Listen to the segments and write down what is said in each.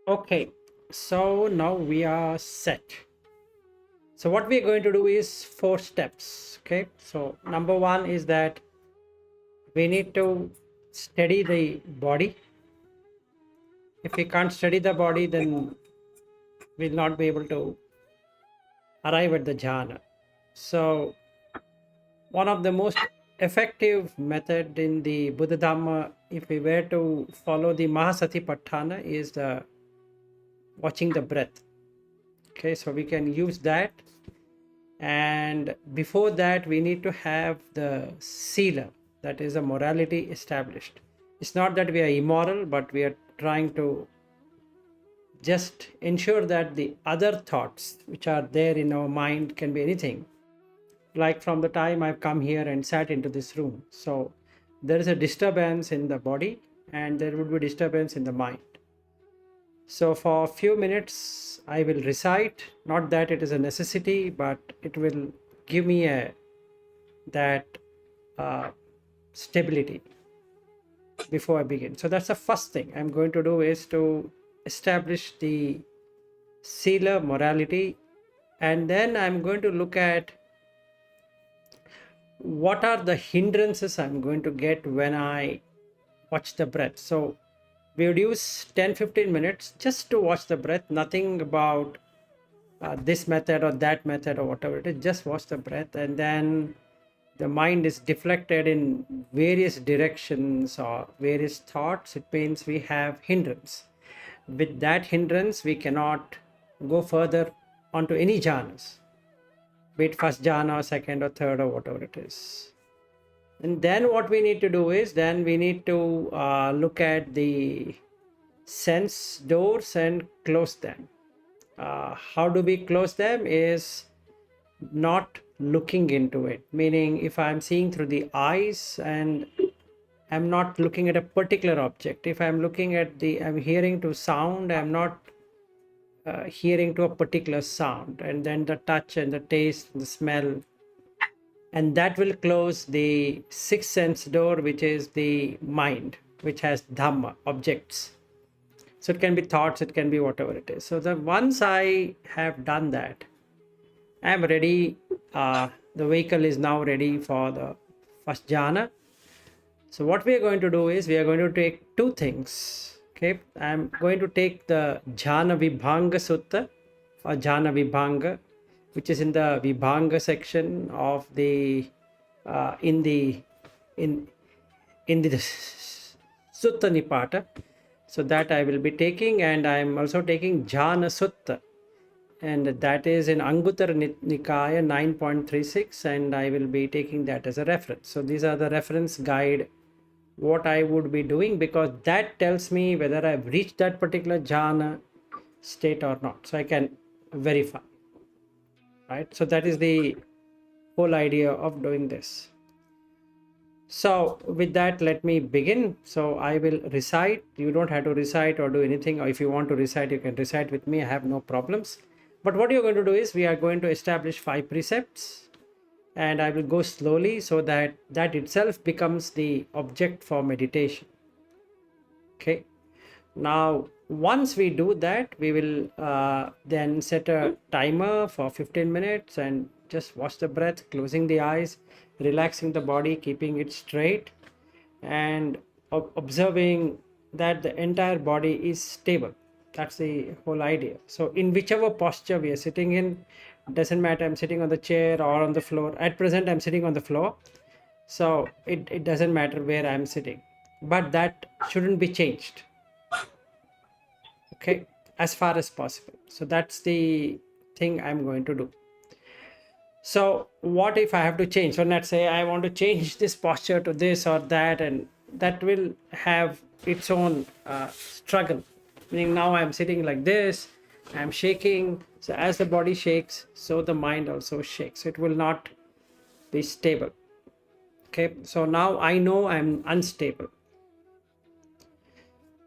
Okay, so now we are set. So what we're going to do is 4 steps. Okay, so number one is that we need to steady the body. If we can't steady the body, then we'll not be able to arrive at the jhana. So one of the most effective method in the Buddha Dhamma, if we were to follow the Mahasatipatthana, is the watching the breath. Okay, so we can use that. And before that, we need to have the sila, that is a morality established. It's not that we are immoral, but we are trying to just ensure that the other thoughts which are there in our mind can be anything. Like from the time I've come here and sat into this room. So there is a disturbance in the body and there would be disturbance in the mind. So for a few minutes, I will recite, not that it is a necessity, but it will give me that stability before I begin. So that's the first thing I'm going to do, is to establish the sila, morality, and then I'm going to look at what are the hindrances I'm going to get when I watch the breath. So we would use 10-15 minutes just to watch the breath, nothing about this method or that method or whatever it is. Just watch the breath, and then the mind is deflected in various directions or various thoughts. It means we have hindrance. With that hindrance, we cannot go further onto any jhanas, be it first jhana or second or third or whatever it is. And then what we need to do is, then we need to look at the sense doors and close them. How do we close them? Is not looking into it. Meaning, if I'm seeing through the eyes and I'm not looking at a particular object. If I'm looking at I'm hearing to sound, I'm not hearing to a particular sound. And then the touch and the taste, the smell, and that will close the sixth sense door, which is the mind, which has dhamma, objects. So it can be thoughts, it can be whatever it is. So once I have done that, I am ready. The vehicle is now ready for the first jhana. So what we are going to do is, we are going to take 2 things. Okay, I am going to take the jhana vibhanga sutta or jhana vibhanga, which is in the Vibhanga section of the in the Sutta Nipata. So that I will be taking, and I am also taking Jhana Sutta, and that is in Anguttara Nikaya 9.36, and I will be taking that as a reference. So these are the reference guide what I would be doing, because that tells me whether I've reached that particular jhana state or not. So I can verify. Right, so that is the whole idea of doing this. So with that, let me begin. So I will recite. You don't have to recite or do anything, or if you want to recite, you can recite with me. I have no problems. But what you're going to do is, we are going to establish 5 precepts, and I will go slowly, so that itself becomes the object for meditation. Okay, now once we do that, we will then set a timer for 15 minutes and just watch the breath, closing the eyes, relaxing the body, keeping it straight, and observing that the entire body is stable. That's the whole idea. So in whichever posture we are sitting in, doesn't matter, I'm sitting on the chair or on the floor. At present, I'm sitting on the floor. So it doesn't matter where I'm sitting, but that shouldn't be changed. Okay, as far as possible. So that's the thing I'm going to do. So what if I have to change? So let's say I want to change this posture to this or that, and that will have its own struggle. Meaning, now I'm sitting like this, I'm shaking. So as the body shakes, so the mind also shakes. It will not be stable. Okay, so now I know I'm unstable.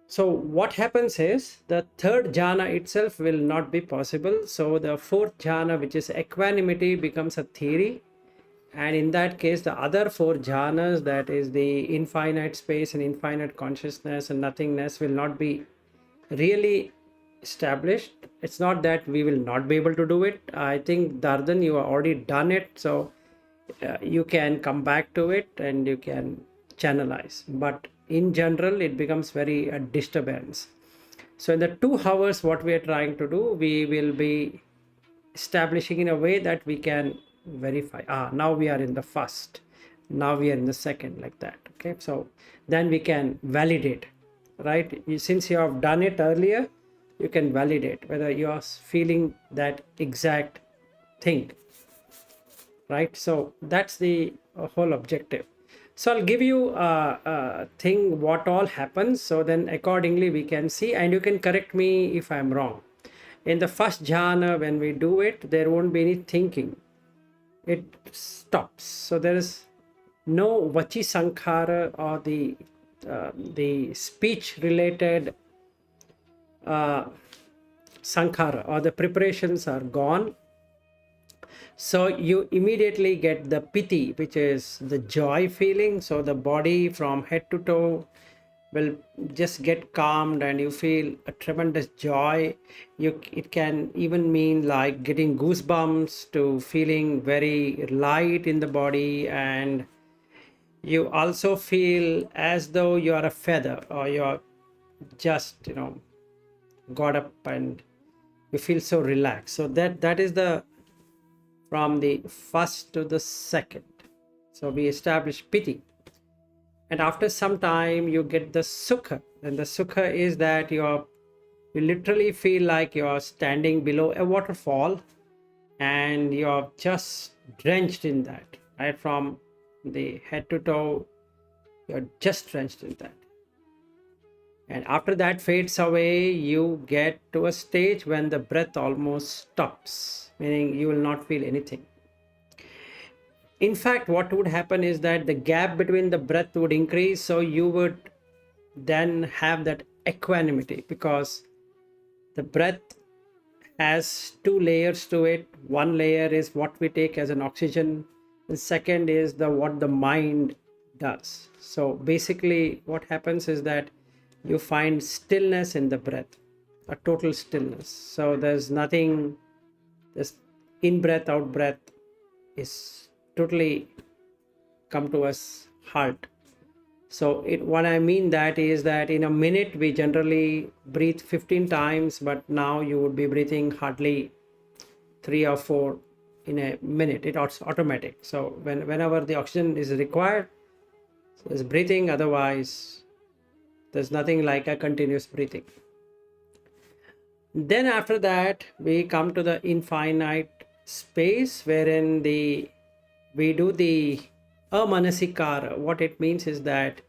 So what happens is the third jhana itself will not be possible. So the fourth jhana, which is equanimity, becomes a theory. And in that case, the other four jhanas, that is the infinite space and infinite consciousness and nothingness, will not be really established. It's not that we will not be able to do it. I think, Dardan, you have already done it. So you can come back to it and you can channelize. But in general, it becomes very a disturbance. So in the 2 hours, what we are trying to do, we will be establishing in a way that we can verify. Now we are in the first. Now we are in the second, like that. Okay. So then we can validate, right? Since you have done it earlier, you can validate whether you are feeling that exact thing, right? So that's the whole objective. So I'll give you a thing what all happens, so then accordingly we can see, and you can correct me if I'm wrong. In the first jhana, when we do it, there won't be any thinking. It stops. So there is no vachi sankhara, or the speech related sankhara, or the preparations are gone. So you immediately get the piti, which is the joy feeling. So the body from head to toe will just get calmed and you feel a tremendous joy. It can even mean like getting goosebumps to feeling very light in the body, and you also feel as though you are a feather, or you're just got up and you feel so relaxed. So that is the from the first to the second. So we establish piti, and after some time you get the sukha, and the sukha is that you literally feel like you're standing below a waterfall and you're just drenched in that, right? From the head to toe, you're just drenched in that. And after that fades away, you get to a stage when the breath almost stops, meaning you will not feel anything. In fact, what would happen is that the gap between the breath would increase, so you would then have that equanimity, because the breath has 2 layers to it. One layer is what we take as an oxygen. The second is what the mind does. So basically what happens is that you find stillness in the breath, a total stillness. So there's nothing, this in breath, out breath is totally come to us halt. So what I mean that is that in a minute we generally breathe 15 times, but now you would be breathing hardly 3 or 4 in a minute. It's automatic. So whenever the oxygen is required, so there's breathing. Otherwise, there's nothing like a continuous breathing. Then after that, we come to the infinite space, wherein we do the amanasikara. What it means is that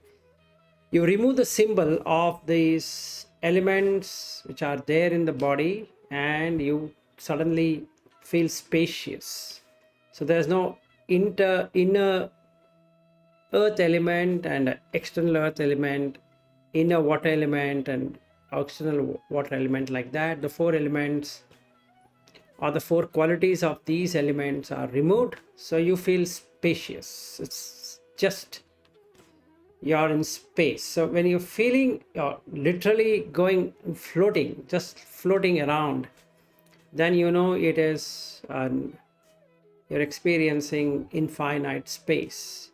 you remove the symbol of these elements which are there in the body, and you suddenly feel spacious. So there's no inner earth element and external earth element, inner water element and external water element, like that. The 4 elements or the 4 qualities of these elements are removed, so you feel spacious. It's just you're in space. So when you're feeling you're literally floating, just floating around, then it is you're experiencing infinite space.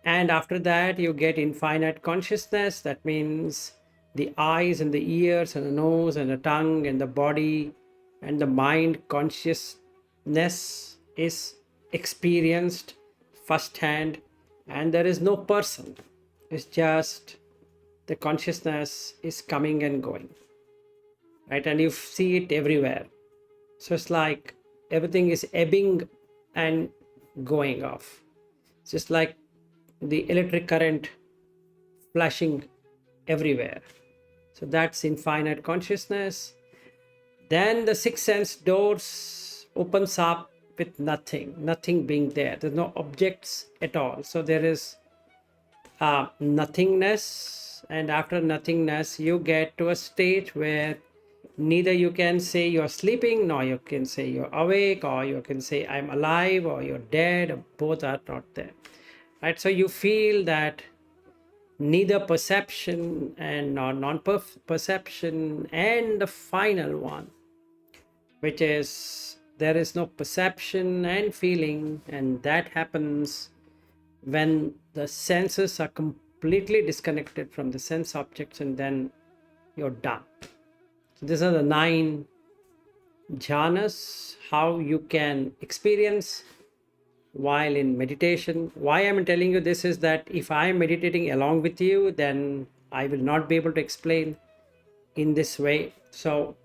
And after that you get infinite consciousness. That means the eyes and the ears and the nose and the tongue and the body and the mind consciousness is experienced firsthand, and there is no person. It's just the consciousness is coming and going, right? And you see it everywhere. So it's like everything is ebbing and going off. It's just like the electric current flashing everywhere. So that's infinite consciousness. Then the 6 sense doors opens up, with nothing being there. There's no objects at all. So there is nothingness, and after nothingness you get to a stage where neither you can say you're sleeping, nor you can say you're awake, or you can say I'm alive, or you're dead, or both are not there, right? So you feel that neither perception and nor non-perception, and the final one, which is there is no perception and feeling, and that happens when the senses are completely disconnected from the sense objects, and then you're done. So these are the 9 jhanas, how you can experience while in meditation. Why I'm telling you this is that if I am meditating along with you, then I will not be able to explain in this way. So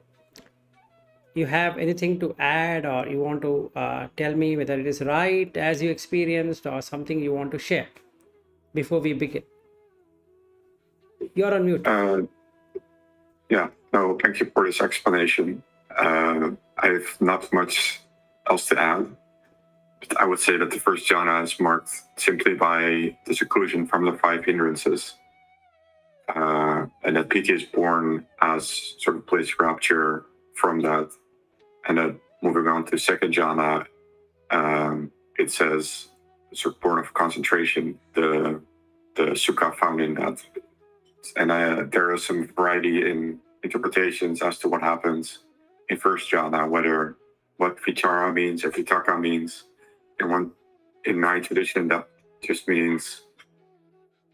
you have anything to add, or you want to tell me whether it is right as you experienced, or something you want to share before we begin? You're on mute. Yeah, no, thank you for this explanation. I have not much else to add. But I would say that the first jhana is marked simply by the seclusion from the 5 hindrances. And that piti is born as sort of bliss rapture from that. And then moving on to second jhana, it says sort of born of concentration, the sukha found in that. And there is some variety in interpretations as to what happens in first jhana, whether what vichara means or vitaka means. In my tradition, that just means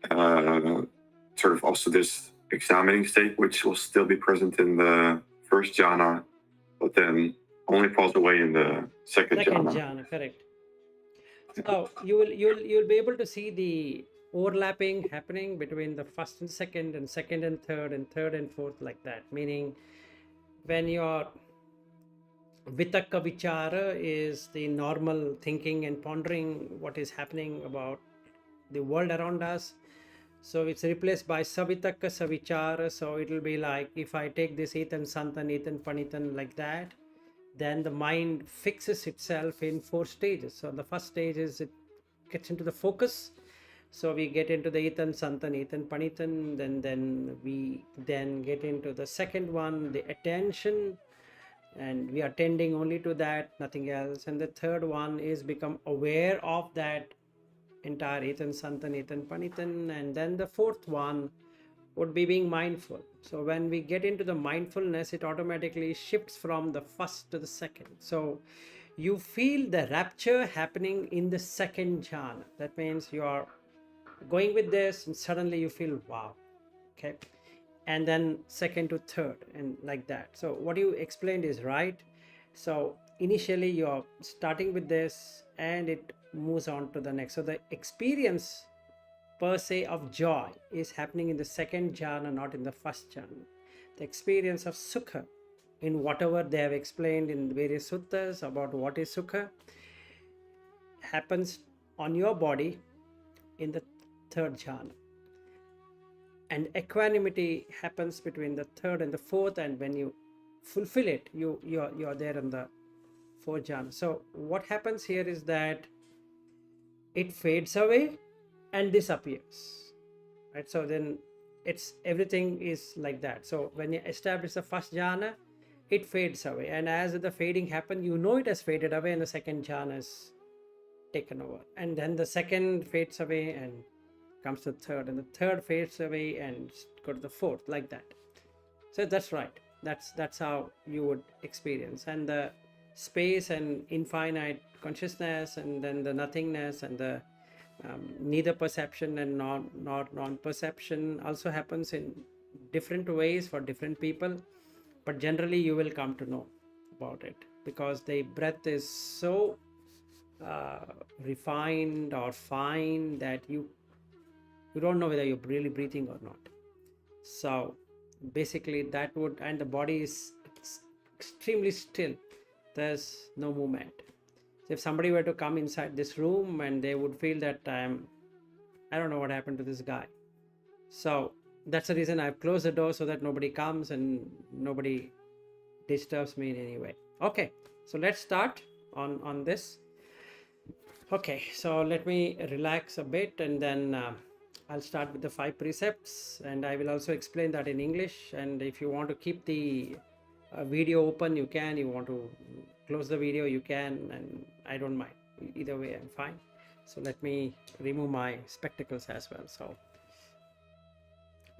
sort of also this examining state, which will still be present in the first jhana, but then only falls away in the second jhana. Correct. So you'll be able to see the overlapping happening between the first and second and third and fourth, like that. Meaning, when your vitaka vichara is the normal thinking and pondering what is happening about the world around us, so it's replaced by savitaka savichara. So it will be like, if I take this ethan santan ethan panitan, like that, then the mind fixes itself in 4 stages. So the first stage is it gets into the focus. So we get into the ethan santan ethan panitan, then we get into the second one, the attention, and we are tending only to that, nothing else. And the third one is become aware of that entire ethan santan ethan panitan. And then the fourth one would be being mindful. So when we get into the mindfulness, it automatically shifts from the first to the second. So you feel the rapture happening in the second jhana. That means you are going with this, and suddenly you feel wow. Okay. And then second to third, and like that. So what you explained is right. So initially you're starting with this, and it moves on to the next. So the experience per se of joy is happening in the second jhana, not in the first jhana. The experience of sukha, in whatever they have explained in various suttas about what is sukha, happens on your body in the third jhana. And equanimity happens between the third and the fourth, and when you fulfill it, you're there in the fourth jhana. So what happens here is that it fades away and disappears, right? So then it's everything is like that. So when you establish the first jhana, it fades away, and as the fading happens, you know it has faded away, and the second jhana is taken over. And then the second fades away and comes to the third, and the third fades away and go to the fourth, like that. So that's right. That's how you would experience. And the space and infinite consciousness, and then the nothingness, and the neither perception and non-perception also happens in different ways for different people, but generally you will come to know about it, because the breath is so refined or fine that you don't know whether you're really breathing or not. So basically that would, and the body is extremely still, there's no movement. So if somebody were to come inside this room, and they would feel that I don't know what happened to this guy. So that's the reason I've closed the door, so that nobody comes and nobody disturbs me in any way. Okay, so let's start. on this. Okay, so let me relax a bit, and then I'll start with the 5 precepts, and I will also explain that in English. And if you want to keep the video open, you can. You want to close the video, you can, and I don't mind. Either way, I'm fine. So let me remove my spectacles as well. So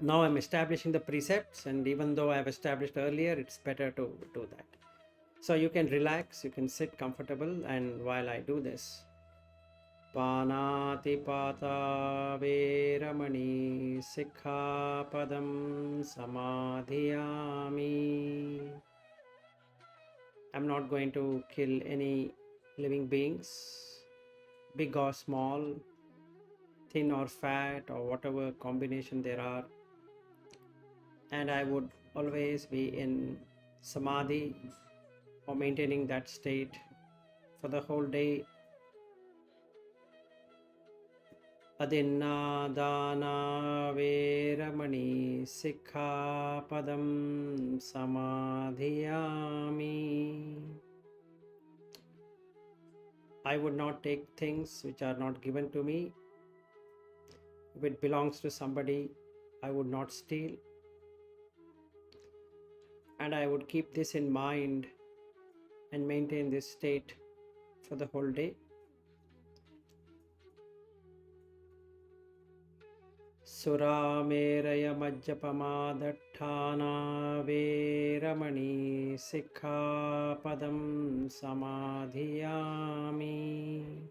now I'm establishing the precepts, and even though I've established earlier, it's better to do that. So you can relax, you can sit comfortable, and while I do this, Panatipata Veramani Sikkhapadam Samadhiyami. I'm not going to kill any living beings, big or small, thin or fat, or whatever combination there are. And I would always be in samadhi or maintaining that state for the whole day. Adinadana Veramani Sikkhapadam Samadhiyami. I would not take things which are not given to me. If it belongs to somebody, I would not steal. And I would keep this in mind and maintain this state for the whole day. Surameraya Majjapamadhatthana Veramani Sikkhapadam Samadhiyami.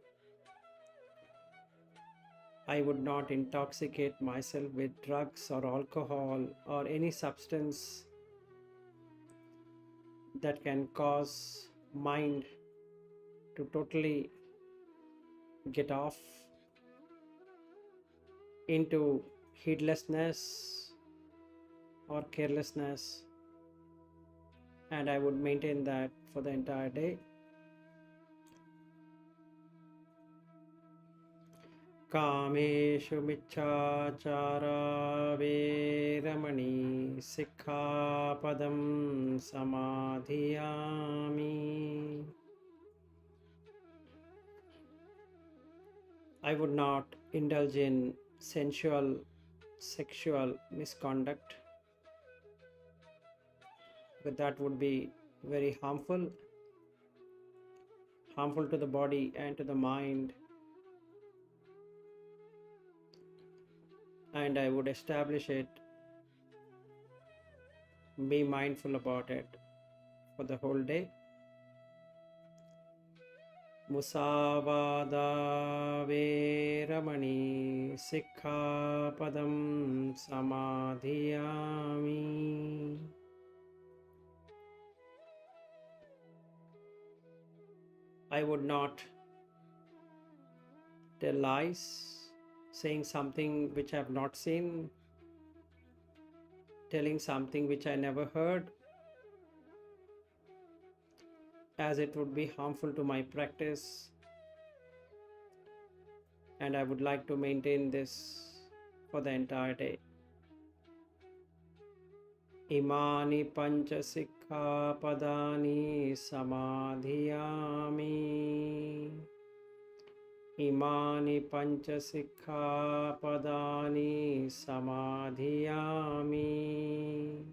I would not intoxicate myself with drugs or alcohol or any substance that can cause mind to totally get off into heedlessness or carelessness, and I would maintain that for the entire day. Kameshu Michchāchāra Veramani Sikkhapadam Samadhiyami. I would not indulge in sensual, sexual misconduct, but that would be very harmful to the body and to the mind. And I would establish it, be mindful about it for the whole day. Musavada Veramani Sikkhapadam Samadhiyami. I would not tell lies, saying something which I have not seen, telling something which I never heard, as it would be harmful to my practice, and I would like to maintain this for the entire day. Imani pancha sikkhapadani samadhiyami. Imani pancha sikkhapadani samadhiyami.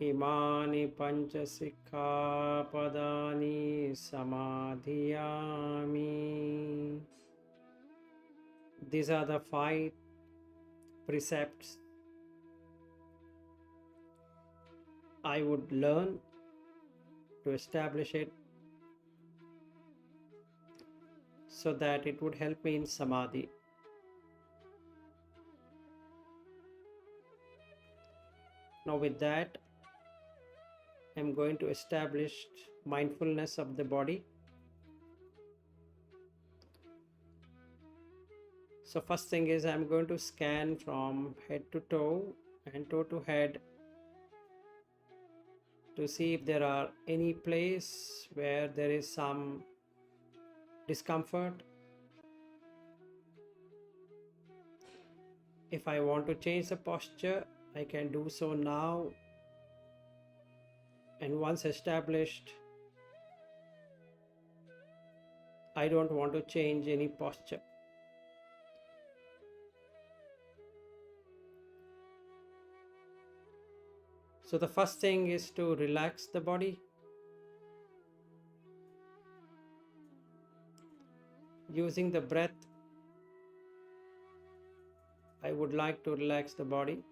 Imani pancha sikkhapadani samadhiyami. These are the 5 precepts I would learn to establish it so that it would help me in samadhi. Now with that, I'm going to establish mindfulness of the body. So first thing is, I'm going to scan from head to toe and toe to head to see if there are any place where there is some discomfort. If I want to change the posture, I can do so now. And once established, I don't want to change any posture. So the first thing is to relax the body. Using the breath, I would like to relax the body.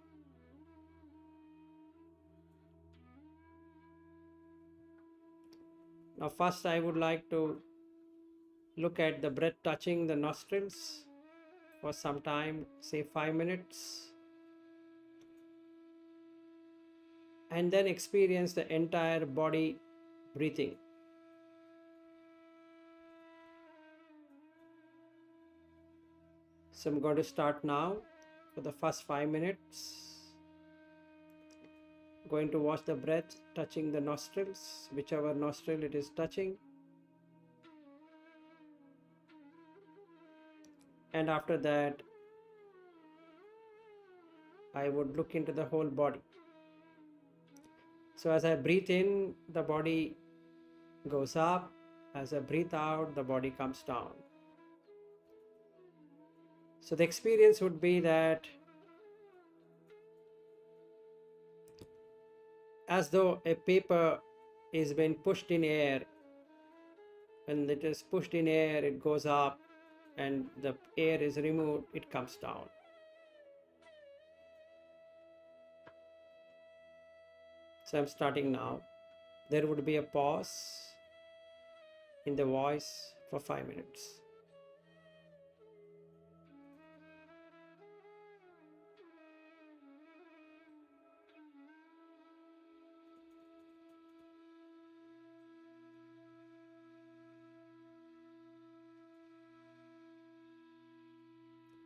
Now first I would like to look at the breath touching the nostrils for some time, say 5 minutes, and then experience the entire body breathing. So I'm going to start now for the first 5 minutes. Going to watch the breath touching the nostrils, whichever nostril it is touching. And after that, I would look into the whole body. So as I breathe in, the body goes up. As I breathe out, the body comes down. So the experience would be that as though a paper is being pushed in air. When it is pushed in air, it goes up, and the air is removed, it comes down. So I'm starting now. There would be a pause in the voice for 5 minutes.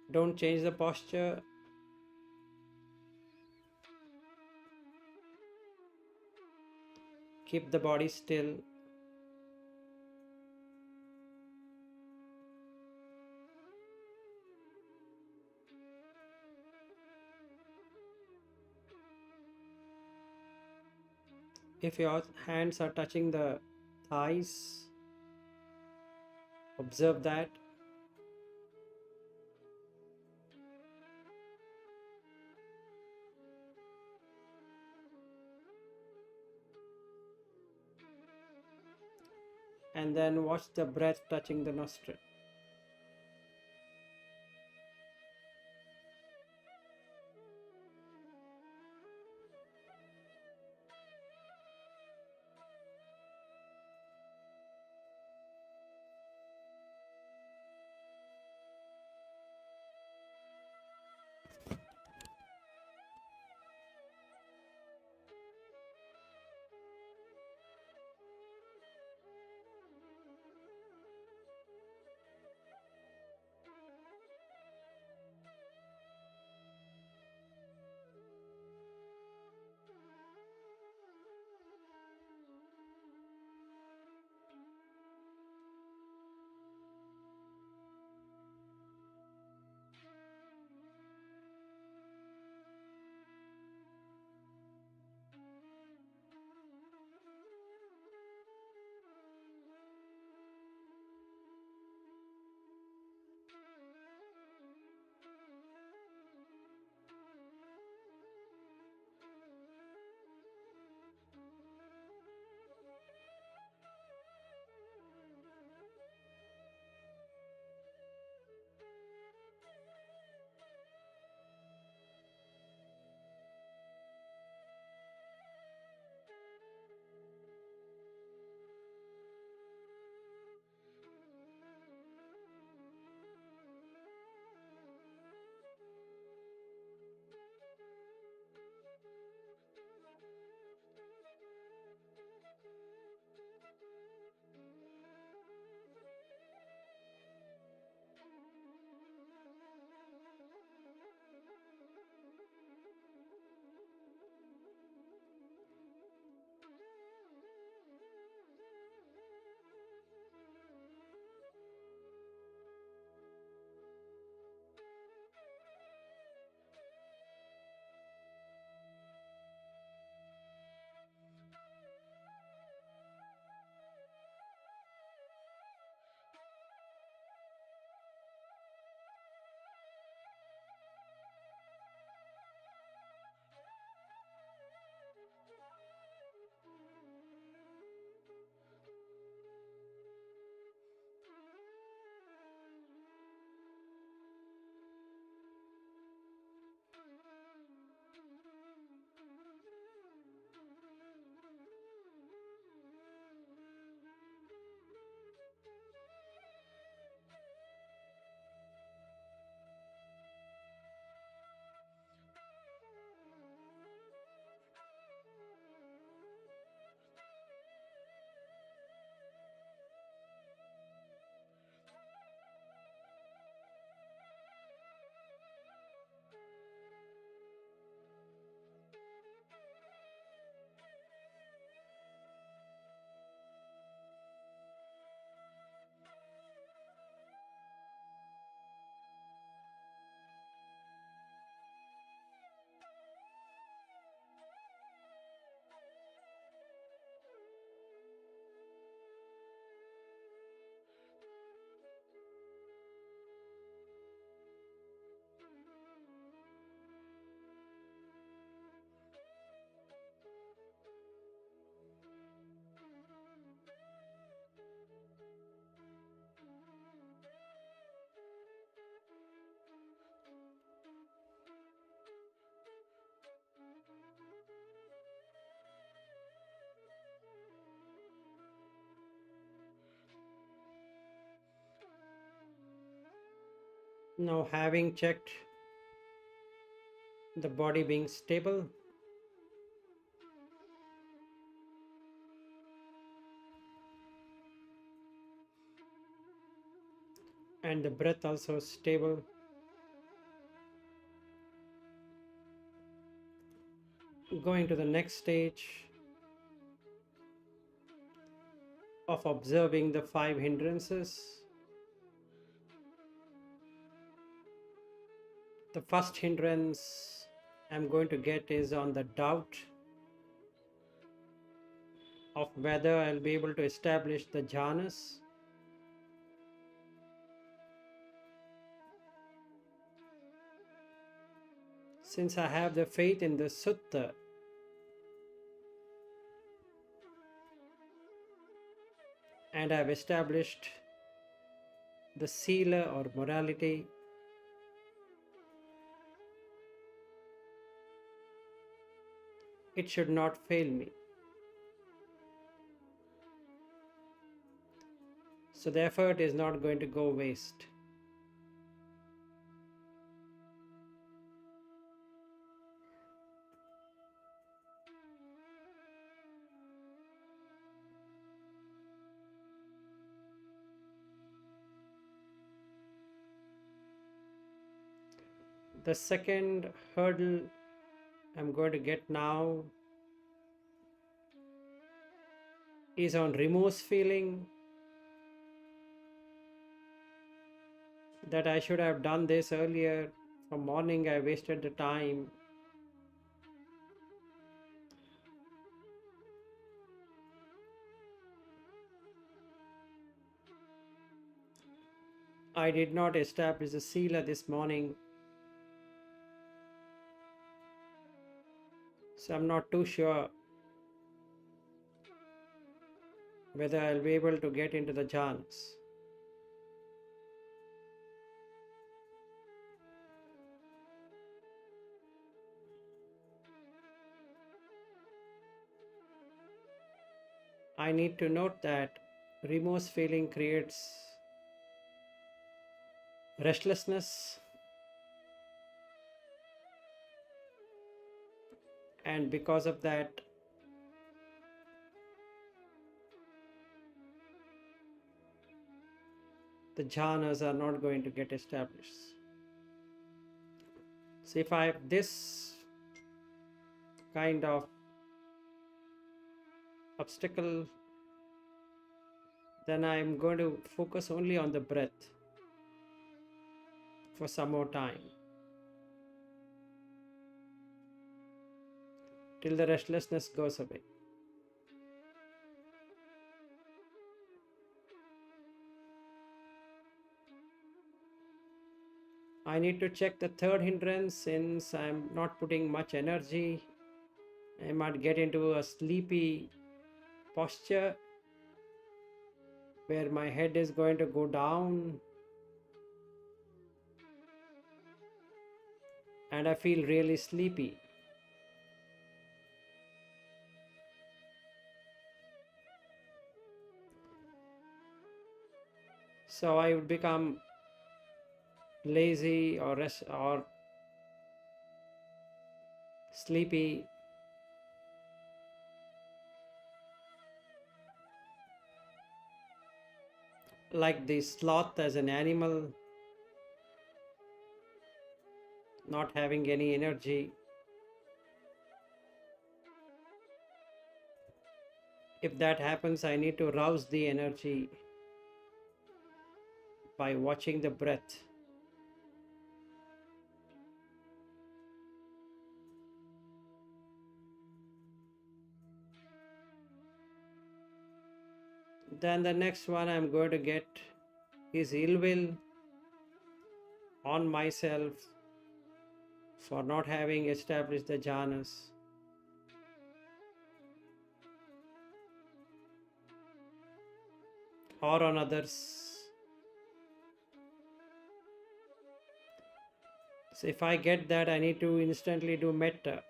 Don't change the posture. Keep the body still. If your hands are touching the thighs, observe that. And then watch the breath touching the nostril. Now, having checked the body being stable, and the breath also stable, going to the next stage of observing the 5 hindrances. The first hindrance I'm going to get is on the doubt of whether I'll be able to establish the jhanas. Since I have the faith in the sutta, and I've established the sila or morality, it should not fail me. So the effort is not going to go waste. The second hurdle I'm going to get now is on remorse feeling, that I should have done this earlier. From morning I wasted the time. I did not establish the sila this morning. So I'm not too sure whether I'll be able to get into the jhanas. I need to note that remorse feeling creates restlessness, and because of that, the jhanas are not going to get established. So if I have this kind of obstacle, then I'm going to focus only on the breath for some more time till the restlessness goes away. I need to check the third hindrance. Since I'm not putting much energy, I might get into a sleepy posture where my head is going to go down and I feel really sleepy. So I would become lazy or sleepy, like the sloth as an animal, not having any energy. If that happens, I need to rouse the energy by watching the breath. Then the next one I'm going to get is ill will on myself for not having established the jhanas. Or on others. So if I get that, I need to instantly do metta.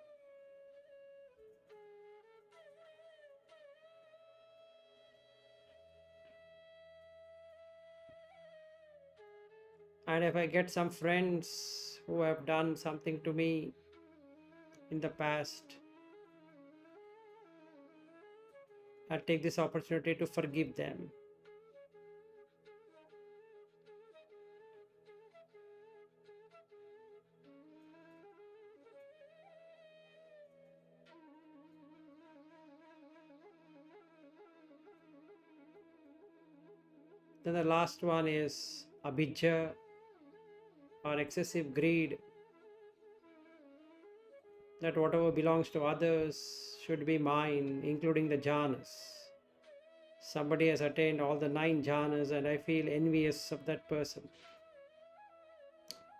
And if I get some friends who have done something to me in the past, I'll take this opportunity to forgive them. Then the last one is abhijja, or excessive greed, that whatever belongs to others should be mine, including the jhanas. Somebody has attained all the 9 jhanas and I feel envious of that person.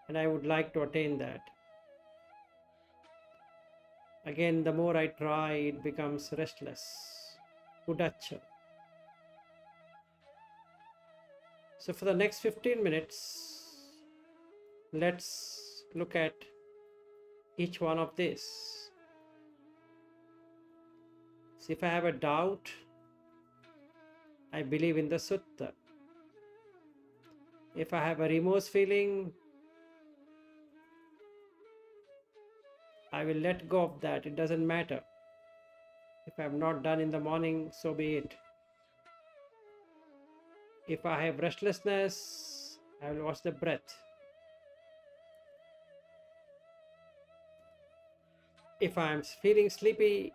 And I would like to attain that. Again, the more I try, it becomes restless. Udacha. So for the next 15 minutes, let's look at each one of these. So if I have a doubt, I believe in the sutta. If I have a remorse feeling, I will let go of that. It doesn't matter. If I have not done in the morning, so be it. If I have restlessness, I will watch the breath. If I am feeling sleepy,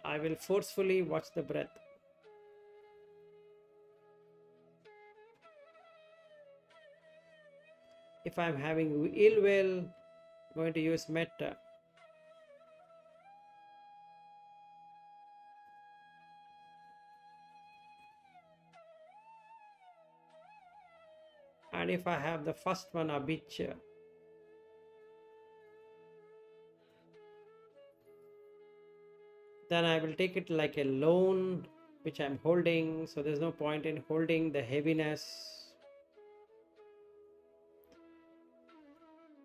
I will forcefully watch the breath. If I am having ill will, I'm going to use metta. And if I have the first one, abhijja, then I will take it like a loan which I'm holding. So there's no point in holding the heaviness.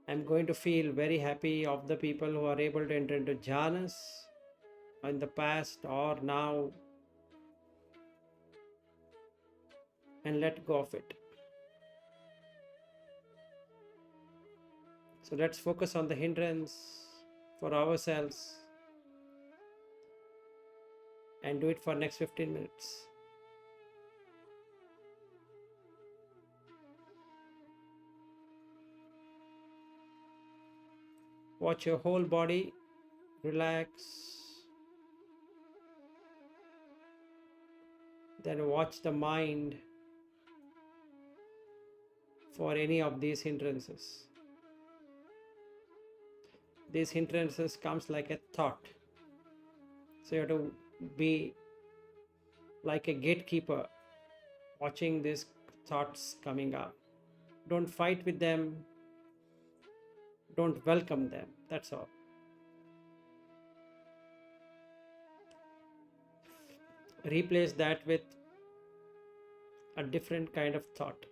I'm going to feel very happy of the people who are able to enter into jhanas in the past or now, and let go of it. So let's focus on the hindrance for ourselves and do it for next 15 minutes. Watch your whole body relax. Then watch the mind for any of these hindrances. These hindrances comes like a thought. So you have to be like a gatekeeper, watching these thoughts coming up. Don't fight with them. Don't welcome them. That's all. Replace that with a different kind of thought.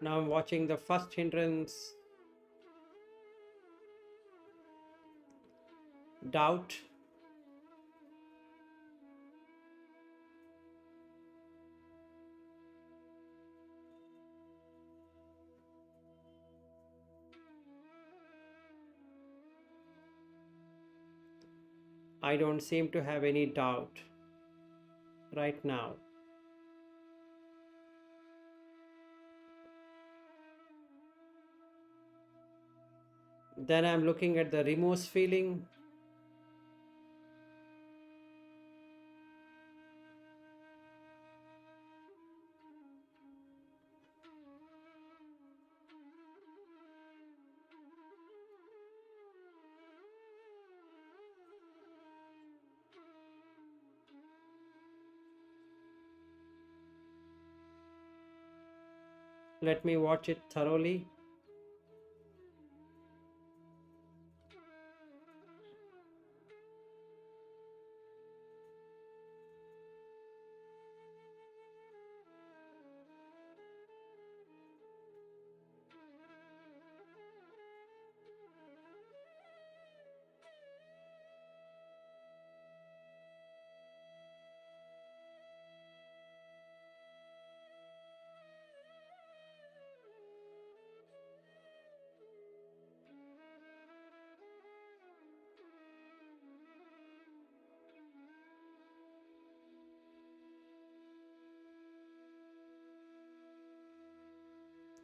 Now I'm watching the first hindrance, doubt. I don't seem to have any doubt right now. Then I'm looking at the remorse feeling. Let me watch it thoroughly.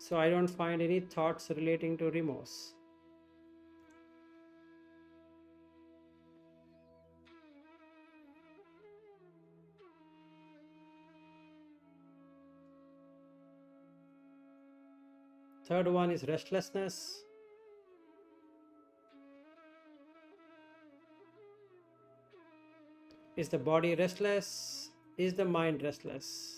So I don't find any thoughts relating to remorse. Third one is restlessness. Is the body restless? Is the mind restless?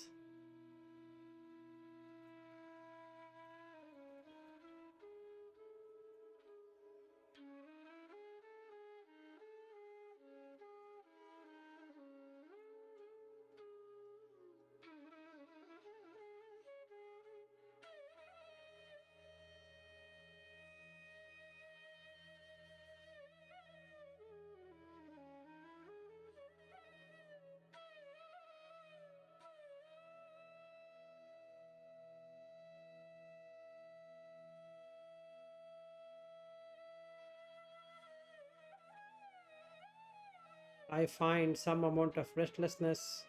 I find some amount of restlessness,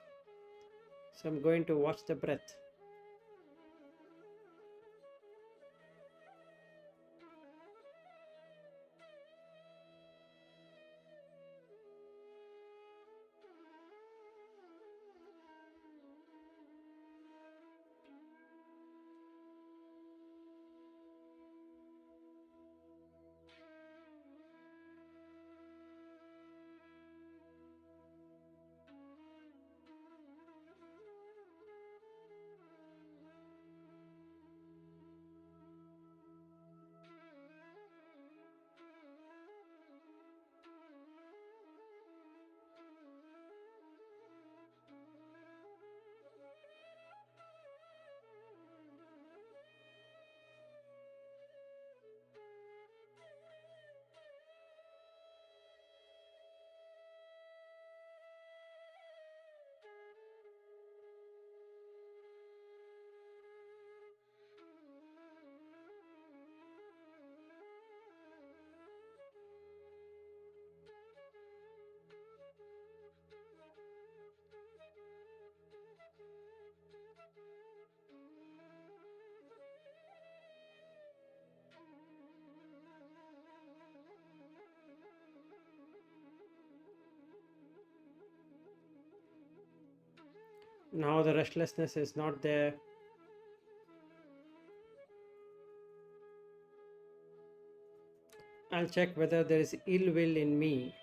so I'm going to watch the breath. Now the restlessness is not there. I'll check whether there is ill will in me.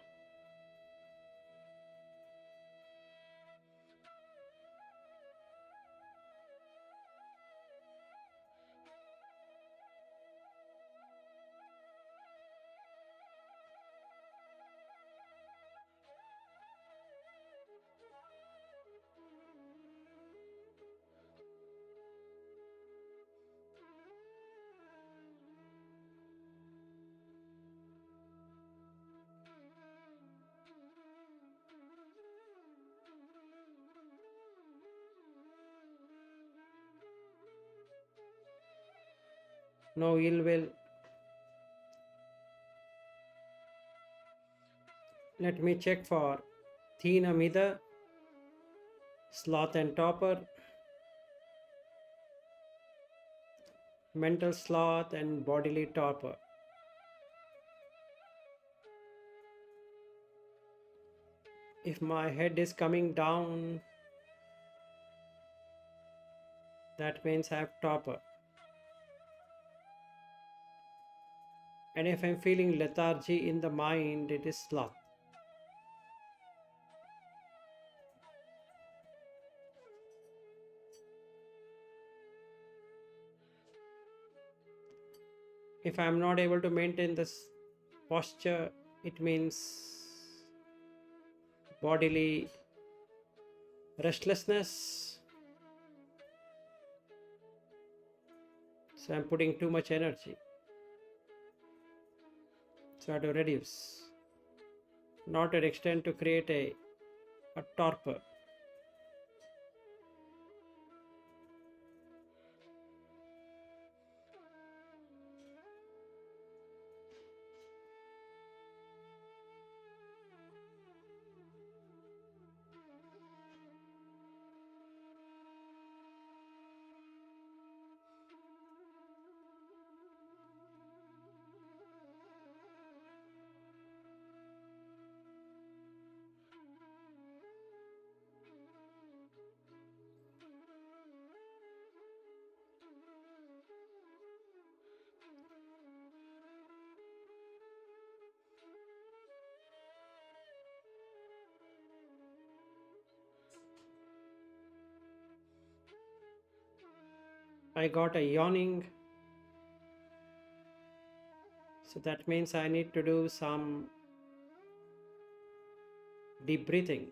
No ill will. Let me check for Thina Mida, sloth and torpor, mental sloth and bodily torpor. If my head is coming down, that means I have torpor. And if I'm feeling lethargy in the mind, it is sloth. If I'm not able to maintain this posture, it means bodily restlessness. So I'm putting too much energy. So I have to reduce. Not to an extent to create a torpor. I got a yawning. So that means I need to do some deep breathing.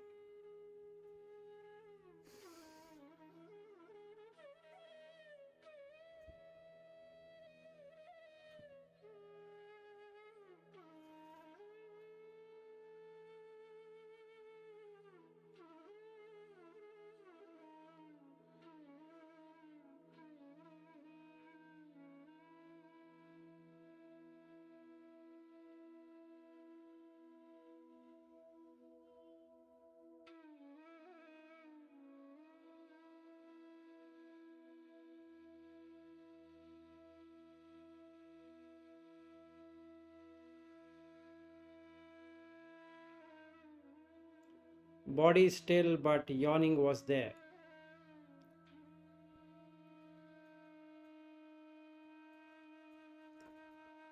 Body is still, but yawning was there.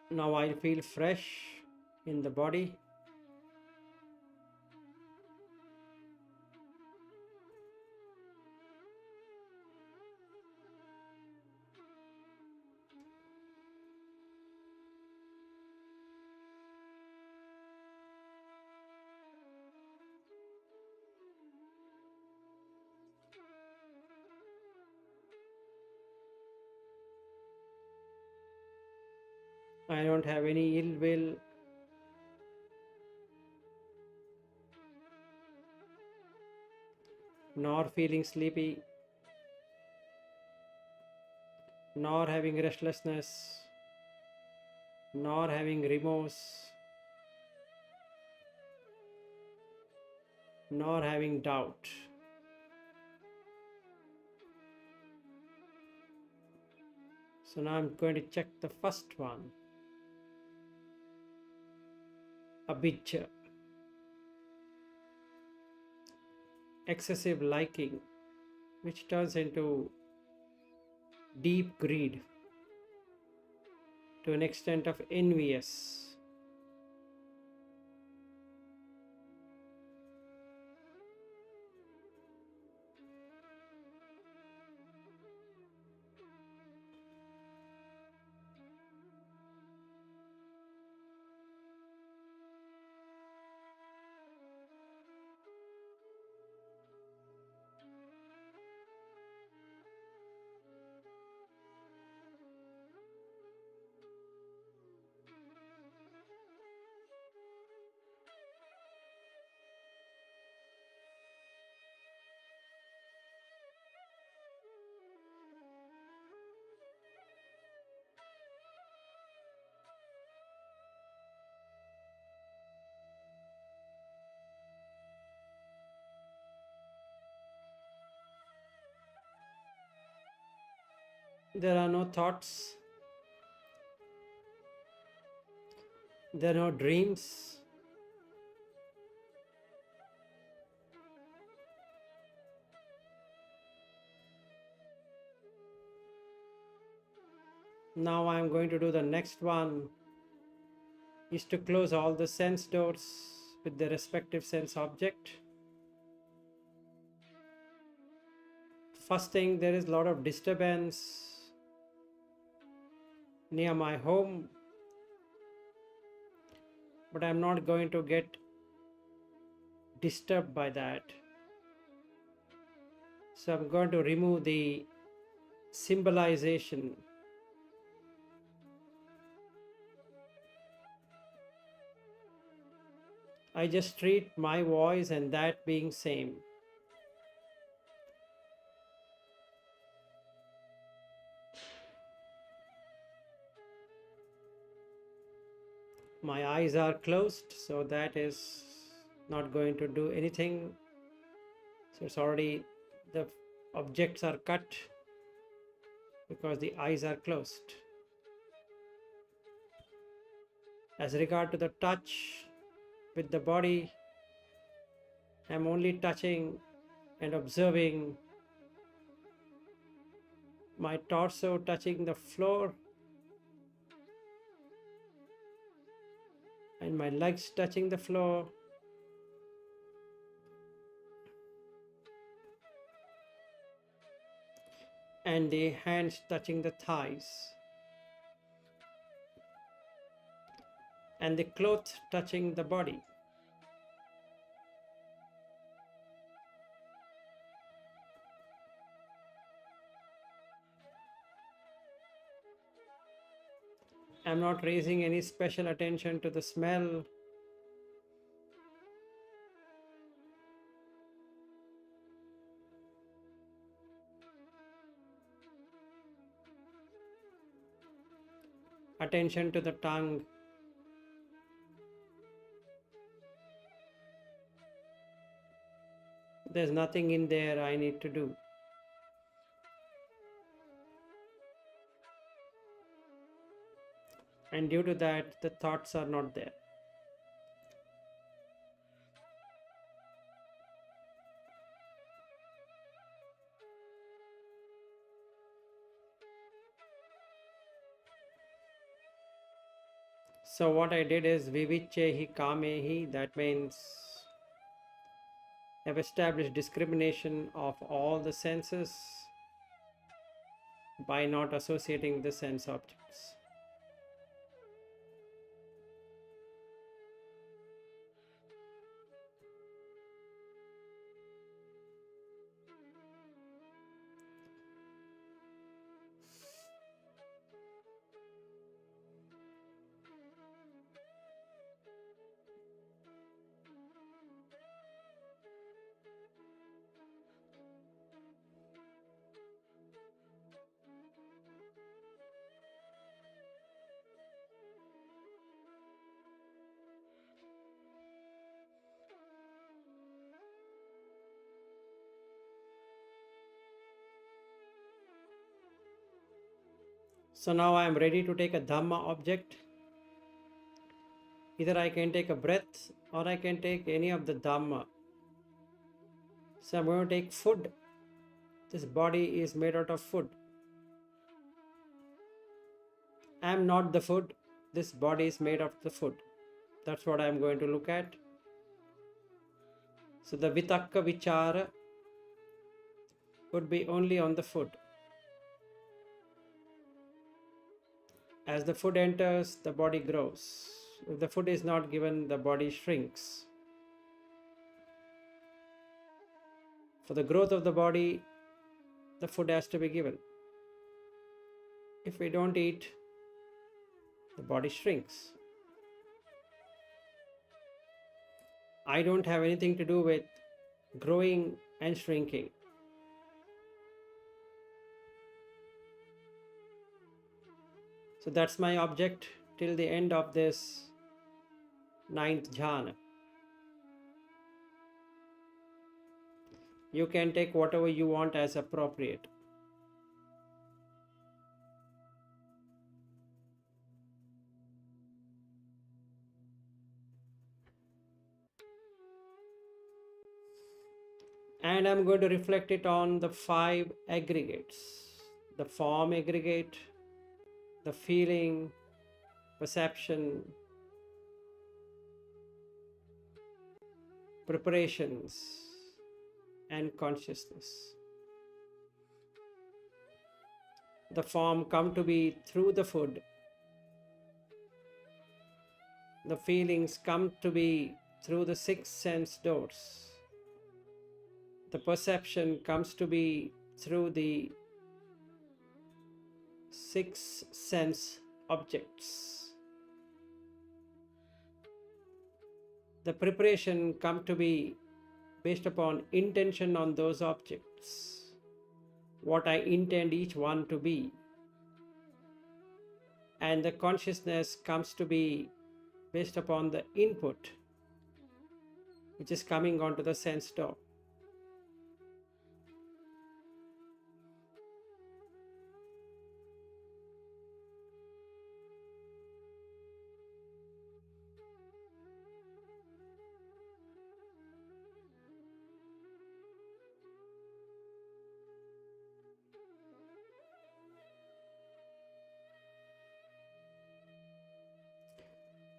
Now I feel fresh in the body. I don't have any ill will. Nor feeling sleepy. Nor having restlessness. Nor having remorse. Nor having doubt. So now I'm going to check the first one. Abhijja. Excessive liking, which turns into deep greed, to an extent of envious. There are no thoughts. There are no dreams. Now I am going to do the next one, is to close all the sense doors with the respective sense object. First thing, there is a lot of disturbance near my home, but I'm not going to get disturbed by that. So I'm going to remove the symbolization. I just treat my voice and that being same. My eyes are closed, so that is not going to do anything. So it's already, the objects are cut because the eyes are closed. As regard to the touch with the body, I'm only touching and observing my torso touching the floor and my legs touching the floor. and the hands touching the thighs, and the cloth touching the body. I'm not raising any special attention to the smell. Attention to the tongue. There's nothing in there I need to do. And due to that, the thoughts are not there. So what I did is vivichehi kamehi, that means I've established discrimination of all the senses by not associating the sense objects. So now I am ready to take a Dhamma object. Either I can take a breath or I can take any of the Dhamma. So I'm going to take food. This body is made out of food. I am not the food. This body is made of the food. That's what I am going to look at. So the vitakka vichara would be only on the food. As the food enters, the body grows. If the food is not given, the body shrinks. For the growth of the body, the food has to be given. If we don't eat, the body shrinks. I don't have anything to do with growing and shrinking. So that's my object till the end of this 9th jhana. You can take whatever you want as appropriate. And I'm going to reflect it on the 5 aggregates: the form aggregate, the feeling, perception, preparations, and consciousness. The form come to be through the food. The feelings come to be through the 6 sense doors. The perception comes to be through the 6 sense objects. The preparation come to be based upon intention on those objects, what I intend each one to be. And the consciousness comes to be based upon the input which is coming onto the sense door.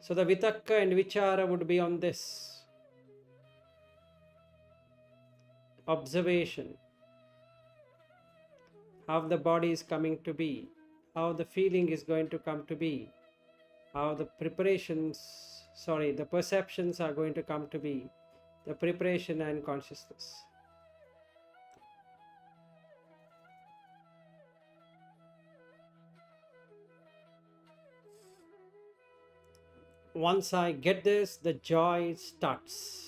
So the vitakka and vichara would be on this observation. how the body is coming to be, how the feeling is going to come to be, how the the perceptions are going to come to be, the preparation and consciousness. Once I get this, the joy starts.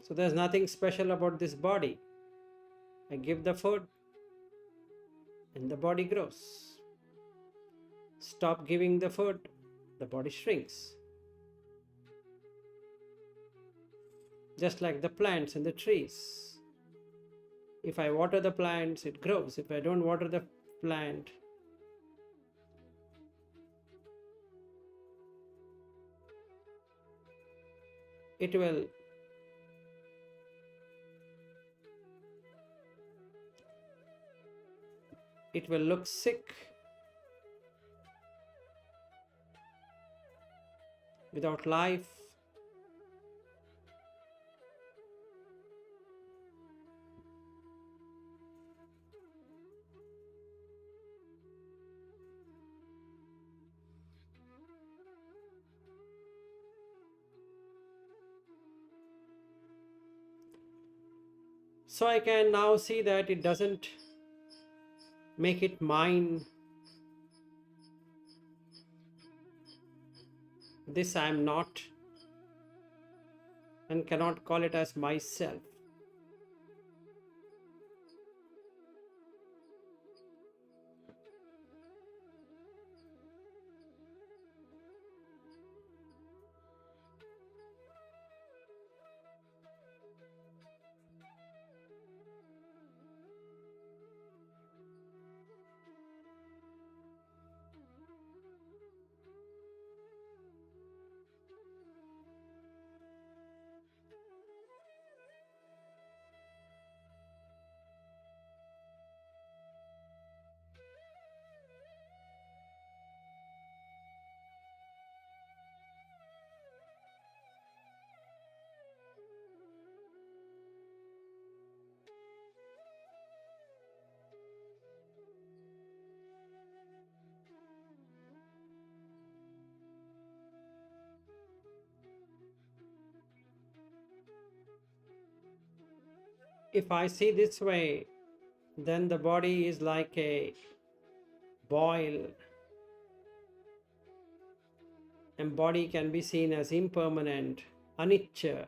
So there's nothing special about this body. I give the food and the body grows. Stop giving the food, the body shrinks. Just like the plants and the trees. If I water the plants, it grows. If I don't water the plant, it will look sick, without life. So I can now see that it doesn't make it mine. This I am not and cannot call it as myself. If I see this way, then the body is like a boil, and body can be seen as impermanent, anicca.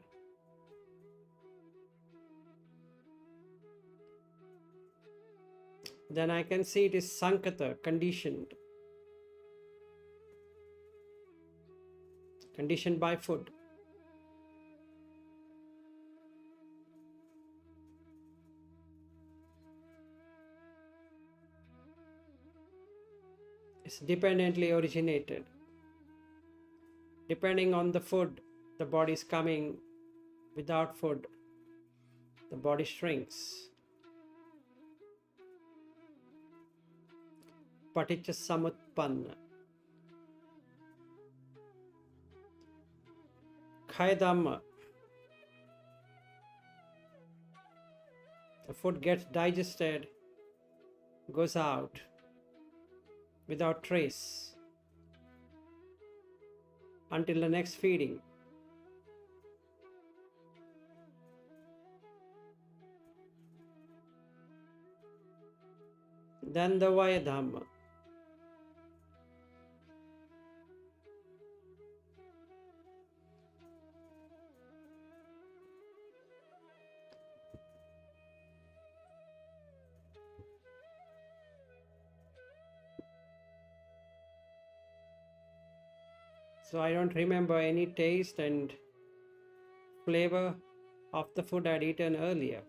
Then I can see it is sankata, conditioned by food. It's dependently originated. Depending on the food, the body is coming. Without food, the body shrinks. Paticca samutpanna. Khaya Dhamma. The food gets digested, goes out without trace until the next feeding. Then the Vaya Dhamma. So I don't remember any taste and flavor of the food I'd eaten earlier.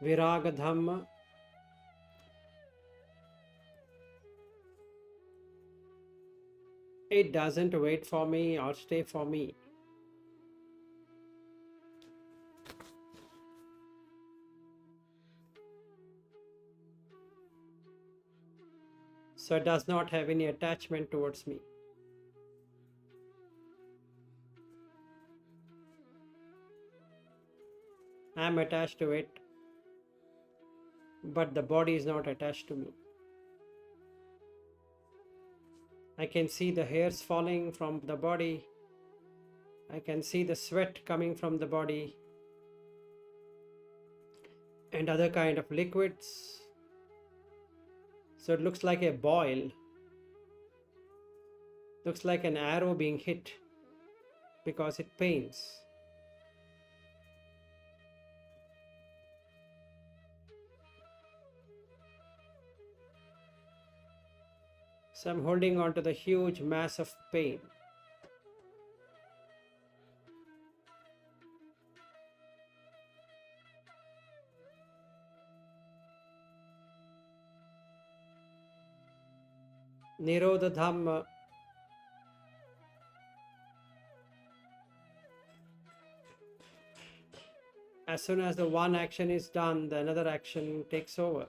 Viraga Dhamma. It doesn't wait for me or stay for me. So it does not have any attachment towards me. I am attached to it, but the body is not attached to me. I can see the hairs falling from the body. I can see the sweat coming from the body and other kind of liquids. So it looks like a boil. Looks like an arrow being hit because it pains. So I'm holding on to the huge mass of pain. Nirodha Dhamma. As soon as the one action is done, the another action takes over.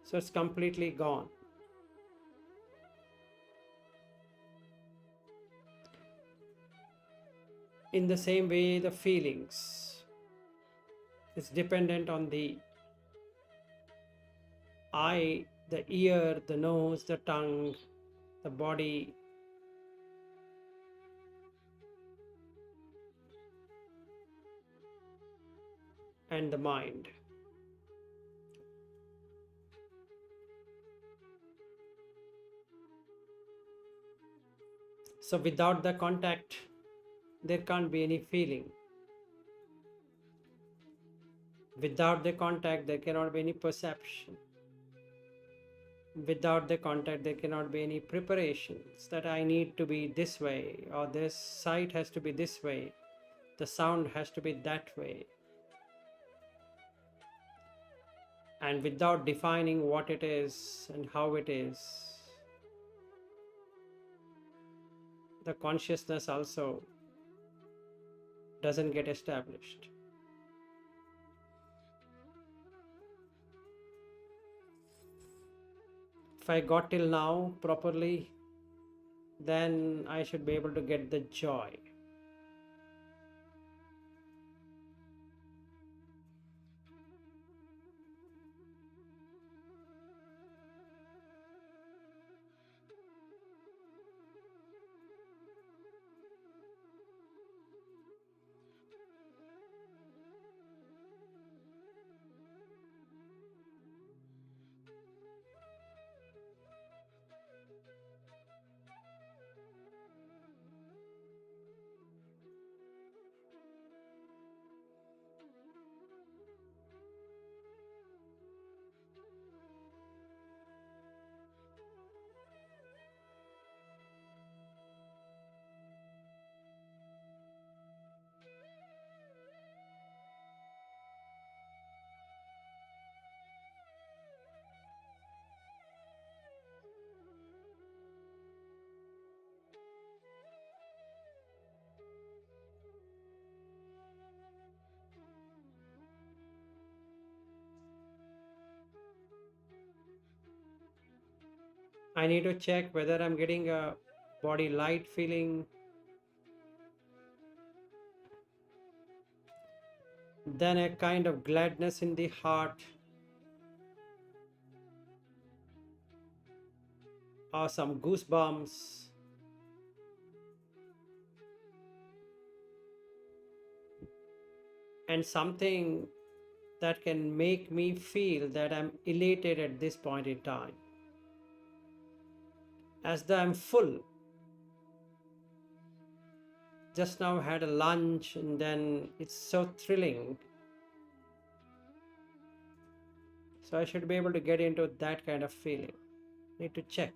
So it's completely gone. In the same way, the feelings is dependent on the eye, the ear, the nose, the tongue, the body, and the mind. So without the contact, there can't be any feeling. Without the contact, there cannot be any perception. Without the contact, there cannot be any preparations that I need to be this way, or this sight has to be this way, the sound has to be that way. And without defining what it is and how it is, the consciousness also doesn't get established. If I got till now properly, then I should be able to get the joy. I need to check whether I'm getting a body light feeling, then a kind of gladness in the heart, or some goosebumps, and something that can make me feel that I'm elated at this point in time. As though I'm full. Just now had a lunch and then it's so thrilling. So I should be able to get into that kind of feeling. Need to check.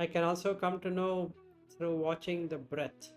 I can also come to know through watching the breath.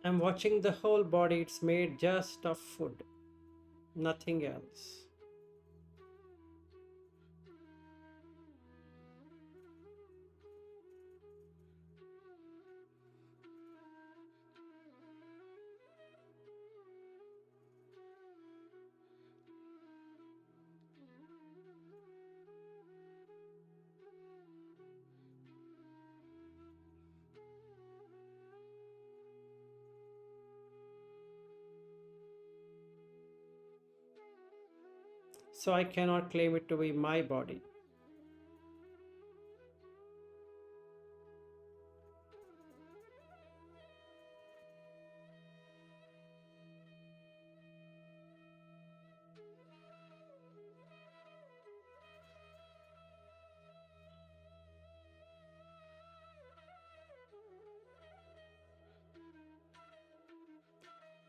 I'm watching the whole body. It's made just of food, nothing else. So I cannot claim it to be my body.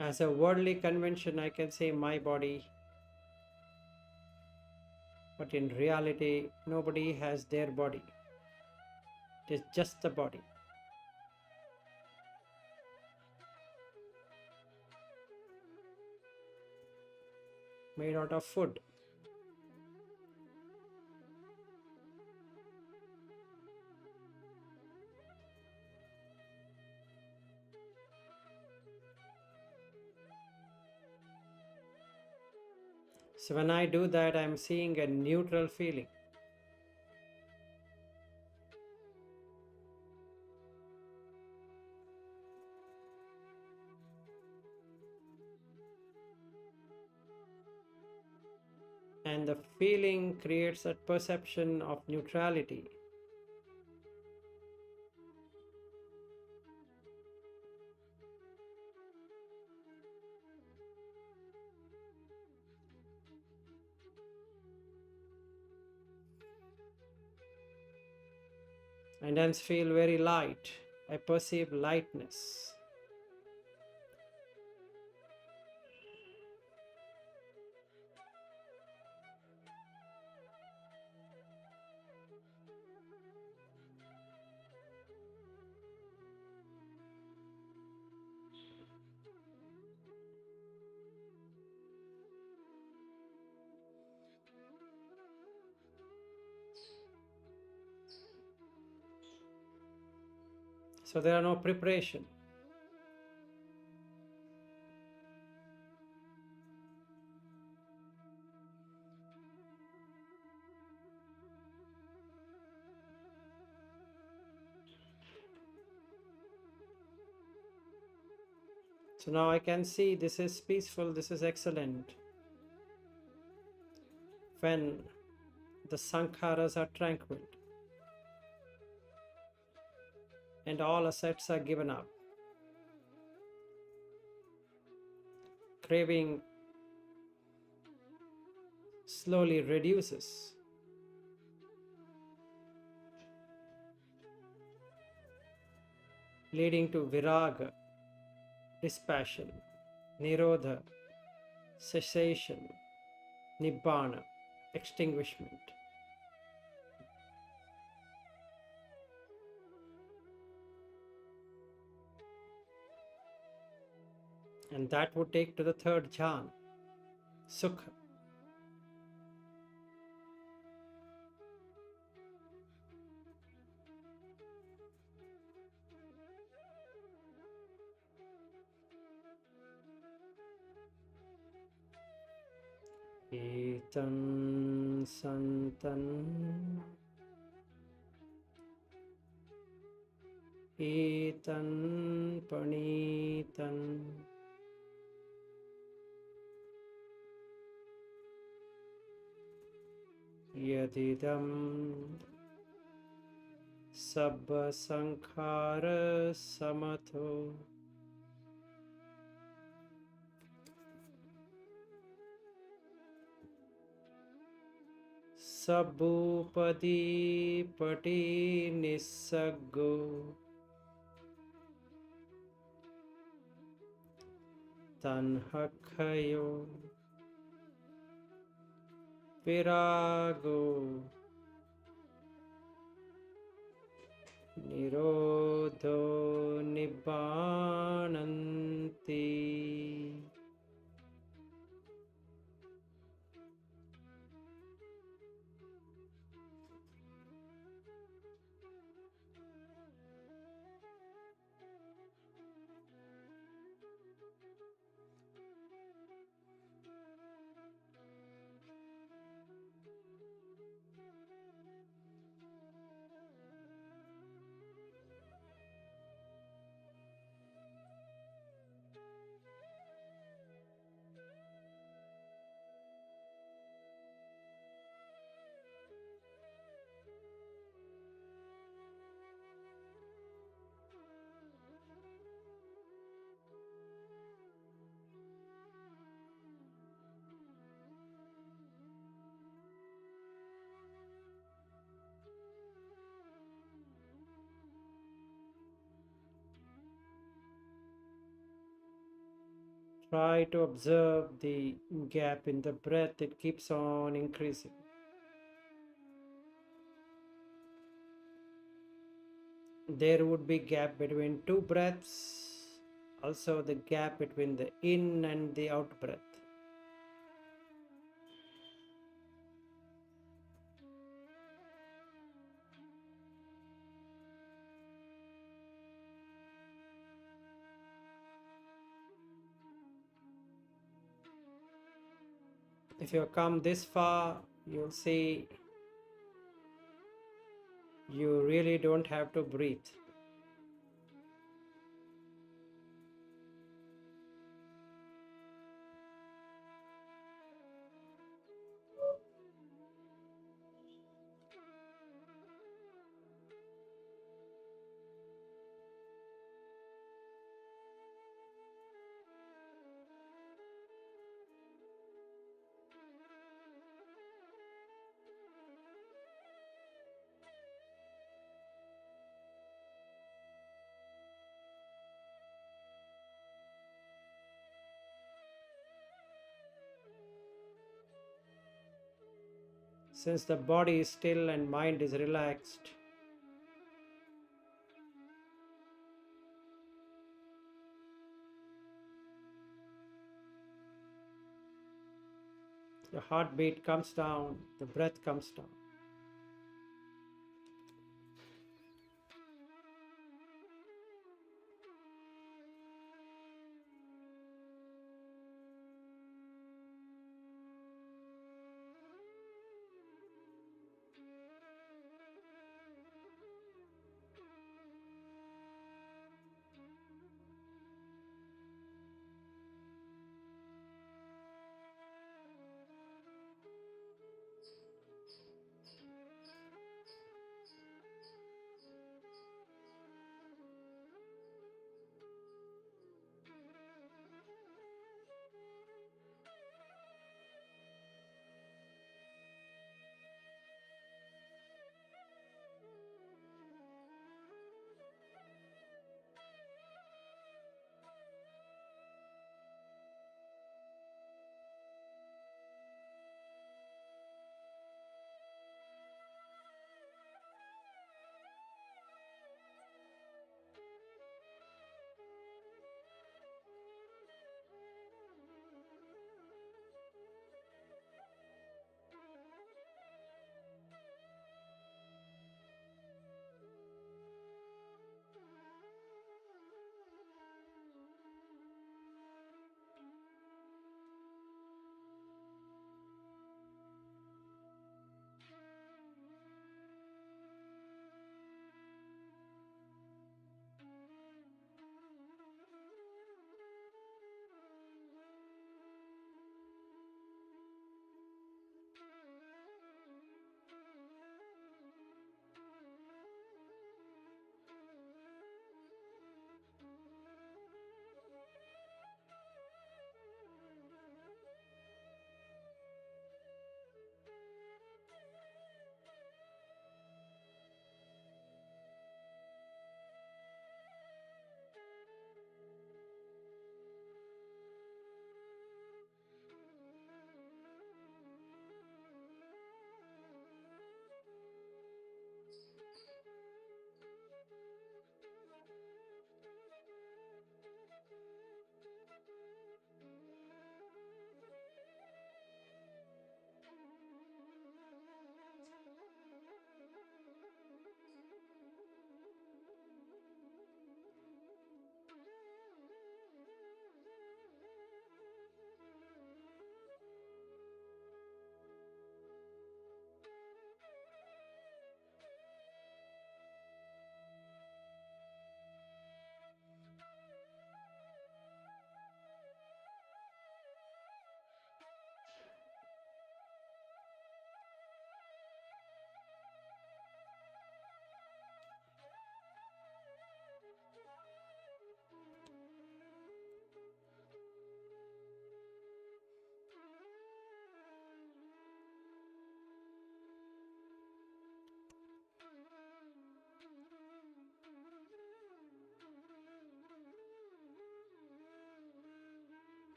As a worldly convention, I can say my body, but in reality, nobody has their body. It is just the body. Made out of food. So when I do that, I'm seeing a neutral feeling. And the feeling creates a perception of neutrality. And hence feel very light. I perceive lightness. So there are no preparation. So now I can see this is peaceful, this is excellent. When the sankharas are tranquil and all assets are given up, craving slowly reduces. leading to viraga, dispassion, nirodha, cessation, nibbana, extinguishment. And that would take to the third jhana, sukha. Etan santan, etan panitan, yadidam sabba sankhara samatho. Sabupadi pati nisaggo tanhakhayo virago nirodho nibbananti. Try to observe the gap in the breath, it keeps on increasing. There would be gap between two breaths, also the gap between the in and the out breath. If you come this far, you'll see you really don't have to breathe. Since the body is still and mind is relaxed, the heartbeat comes down, the breath comes down.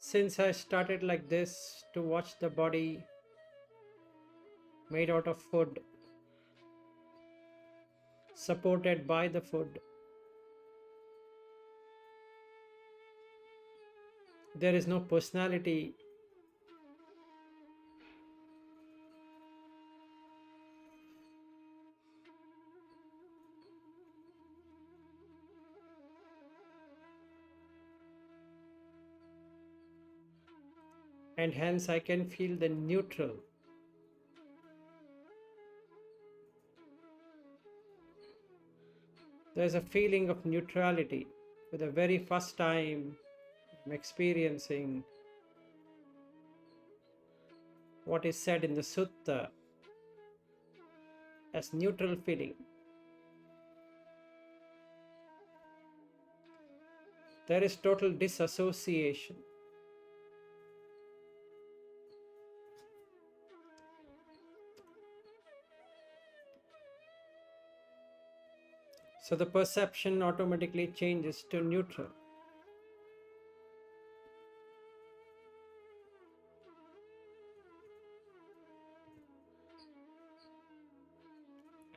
Since I started like this to watch the body made out of food, supported by the food, there is no personality. And hence I can feel the neutral. There's a feeling of neutrality. For the very first time, I'm experiencing what is said in the sutta as neutral feeling. There is total disassociation. So the perception automatically changes to neutral.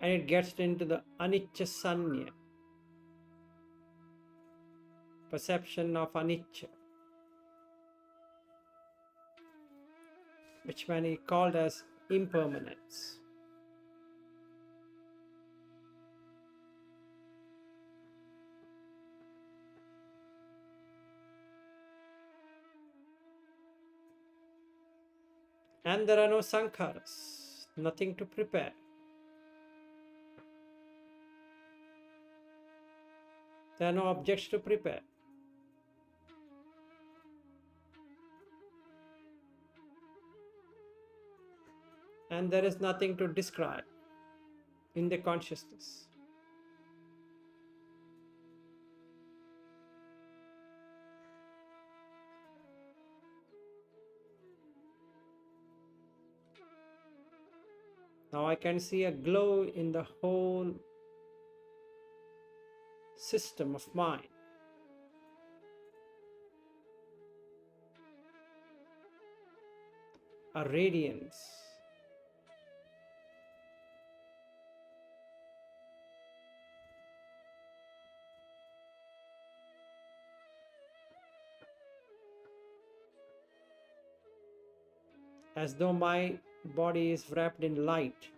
And it gets into the anicca sanya, perception of anicca, which can be called as impermanence. And there are no sankharas, nothing to prepare. There are no objects to prepare. And there is nothing to describe in the consciousness. Now I can see a glow in the whole system of mind. A radiance. As though my body is wrapped in light.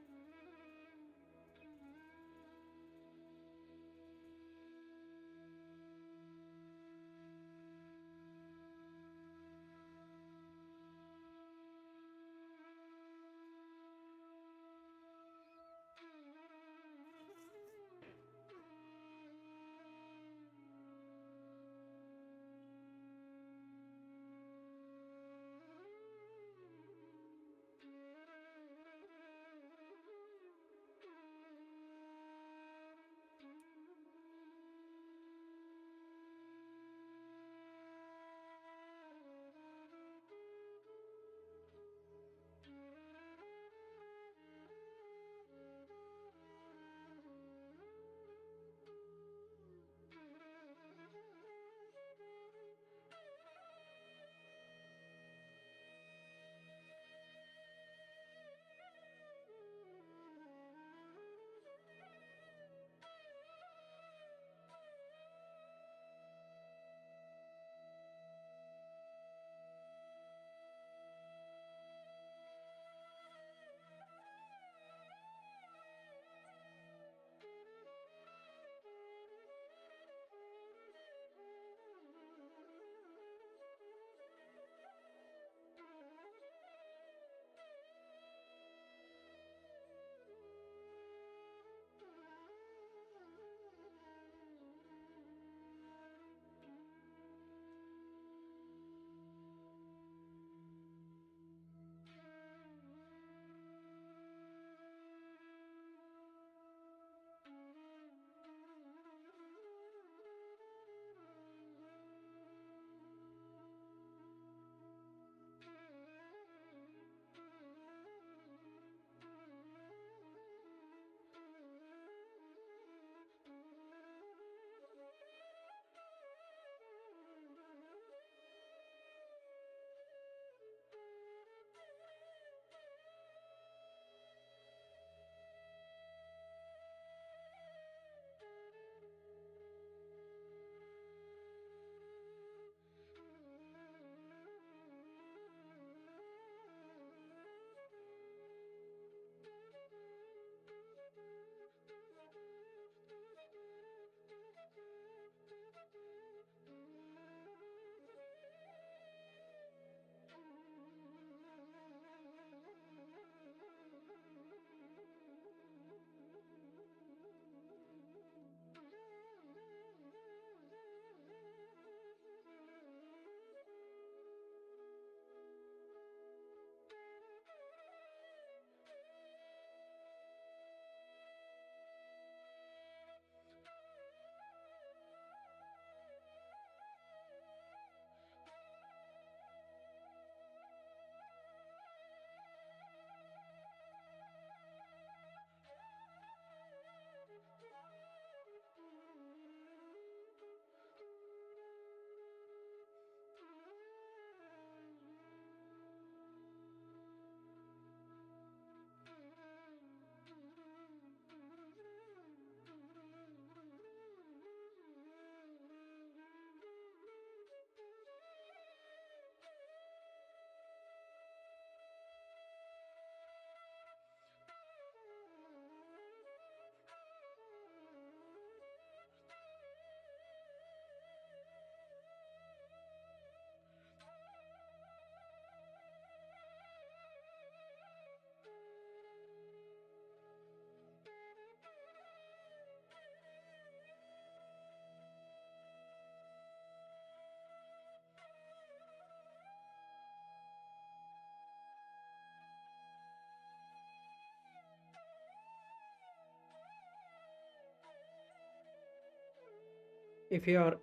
If you are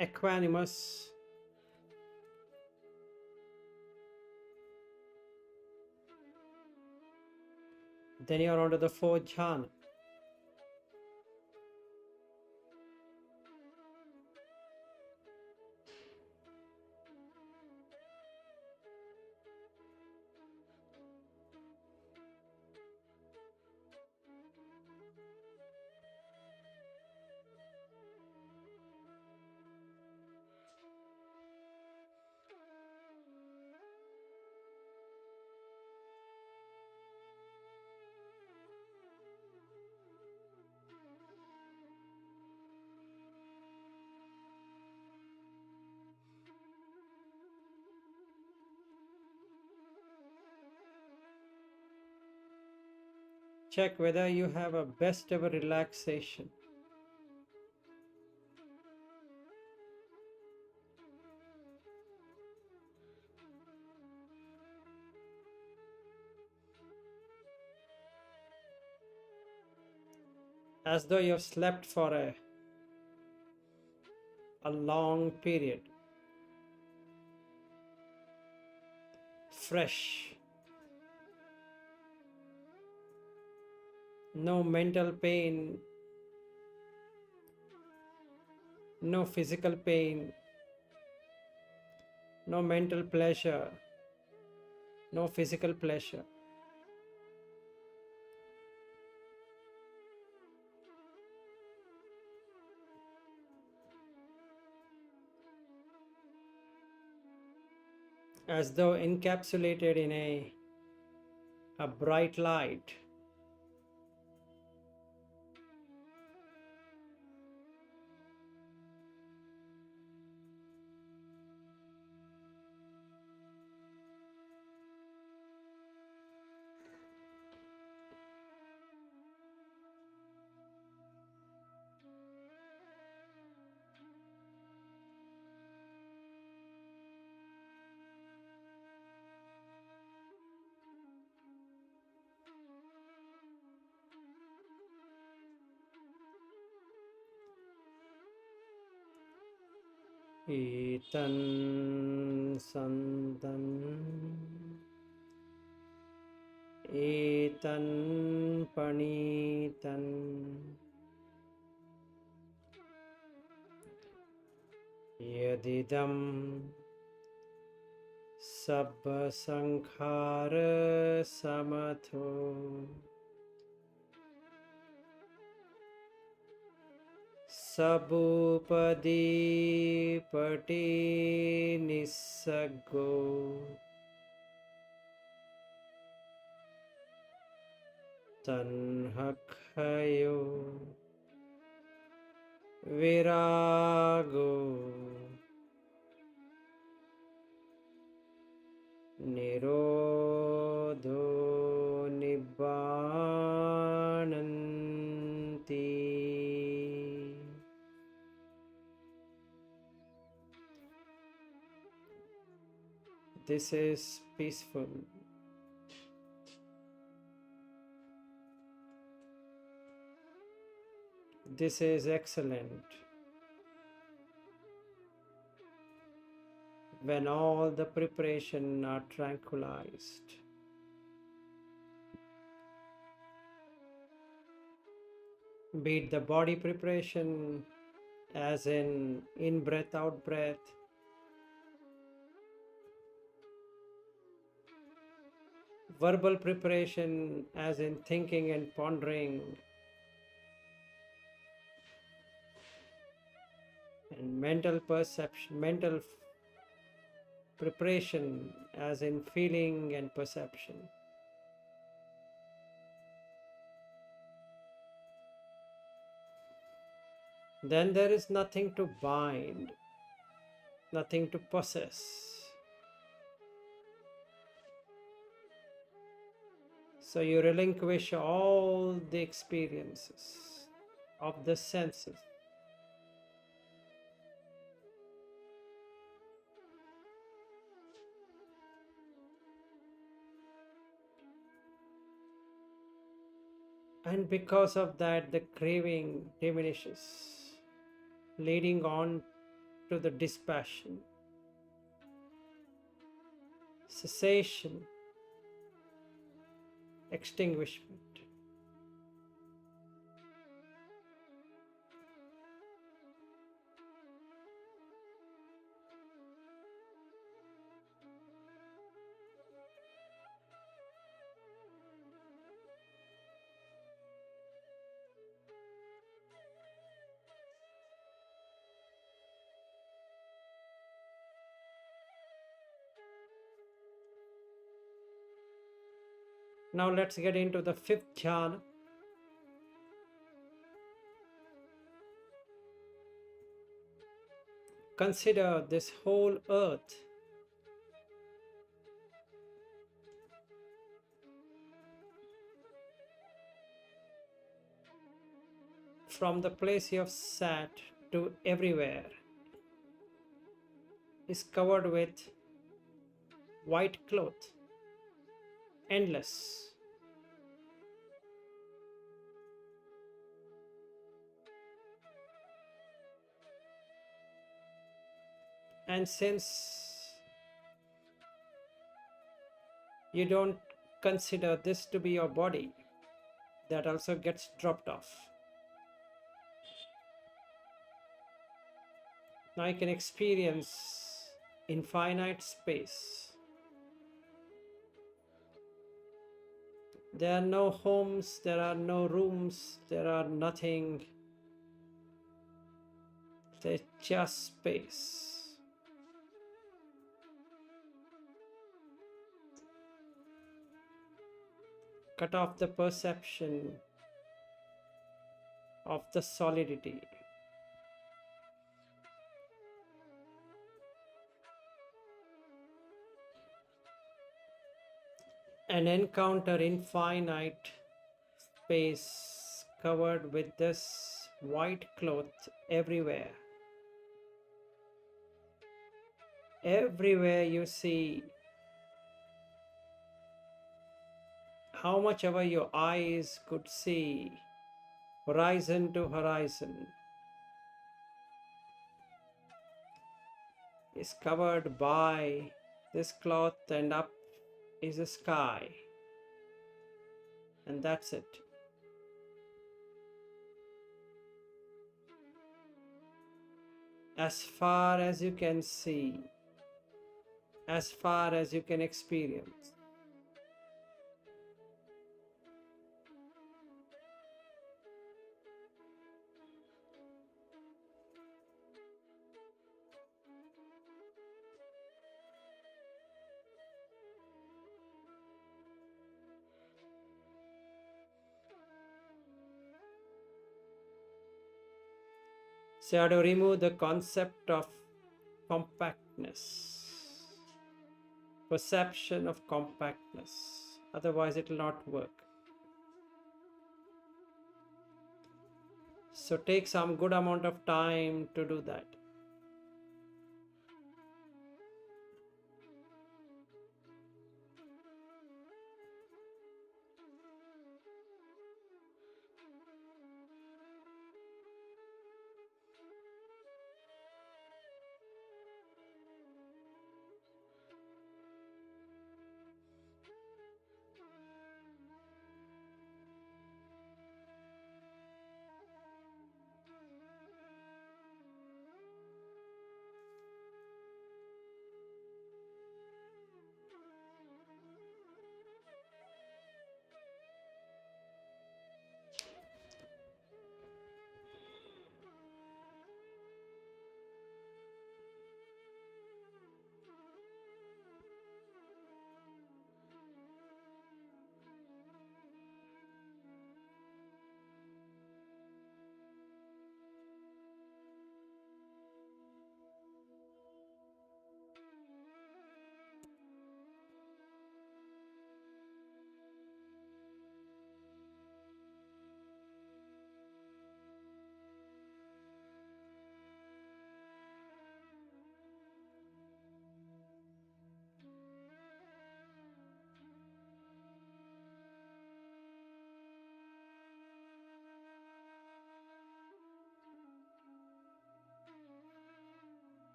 equanimous, then you are onto the fourth jhana. Check whether you have a best ever relaxation. As though you have slept for a long period. Fresh. No mental pain. No physical pain. No mental pleasure. No physical pleasure. As though encapsulated in a bright light. Etan santan etan panitan yadidam sabba sankhara samatho sabupadi pati nissago tanhakhayo virago nirodho nibbananti. This is peaceful. This is excellent. When all the preparation are tranquilized. Be it the body preparation, as in breath, out breath. Verbal preparation, as in thinking and pondering. And mental perception, mental preparation, as in feeling and perception. Then there is nothing to bind, nothing to possess. So you relinquish all the experiences of the senses. And because of that, the craving diminishes. leading on to the dispassion, cessation, extinguishment. Now let's get into the fifth jhana. Consider this whole earth from the place you have sat to everywhere is covered with white cloth, endless. And since you don't consider this to be your body, that also gets dropped off. Now you can experience infinite space. There are no homes, there are no rooms, there are nothing. There's just space. Cut off the perception of the solidity. And encounter infinite space covered with this white cloth everywhere. Everywhere you see, how much ever your eyes could see, horizon to horizon, is covered by this cloth, and up is the sky. And that's it. As far as you can see, as far as you can experience. So you have to remove the concept of compactness, perception of compactness, otherwise it will not work. So take some good amount of time to do that.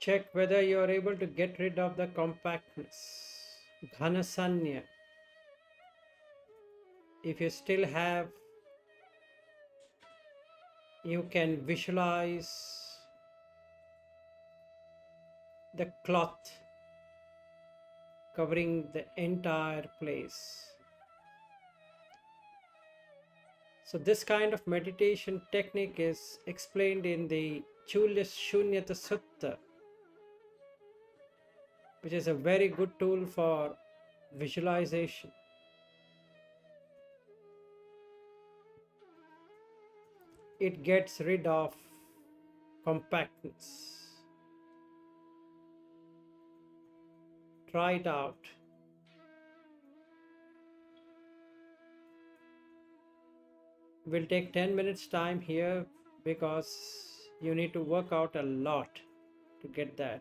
Check whether you are able to get rid of the compactness, ghanasanya. If you still have, you can visualize the cloth covering the entire place. So this kind of meditation technique is explained in the Chulya Shunyata Sutta, which is a very good tool for visualization. It gets rid of compactness. Try it out. We'll take 10 minutes time here because you need to work out a lot to get that.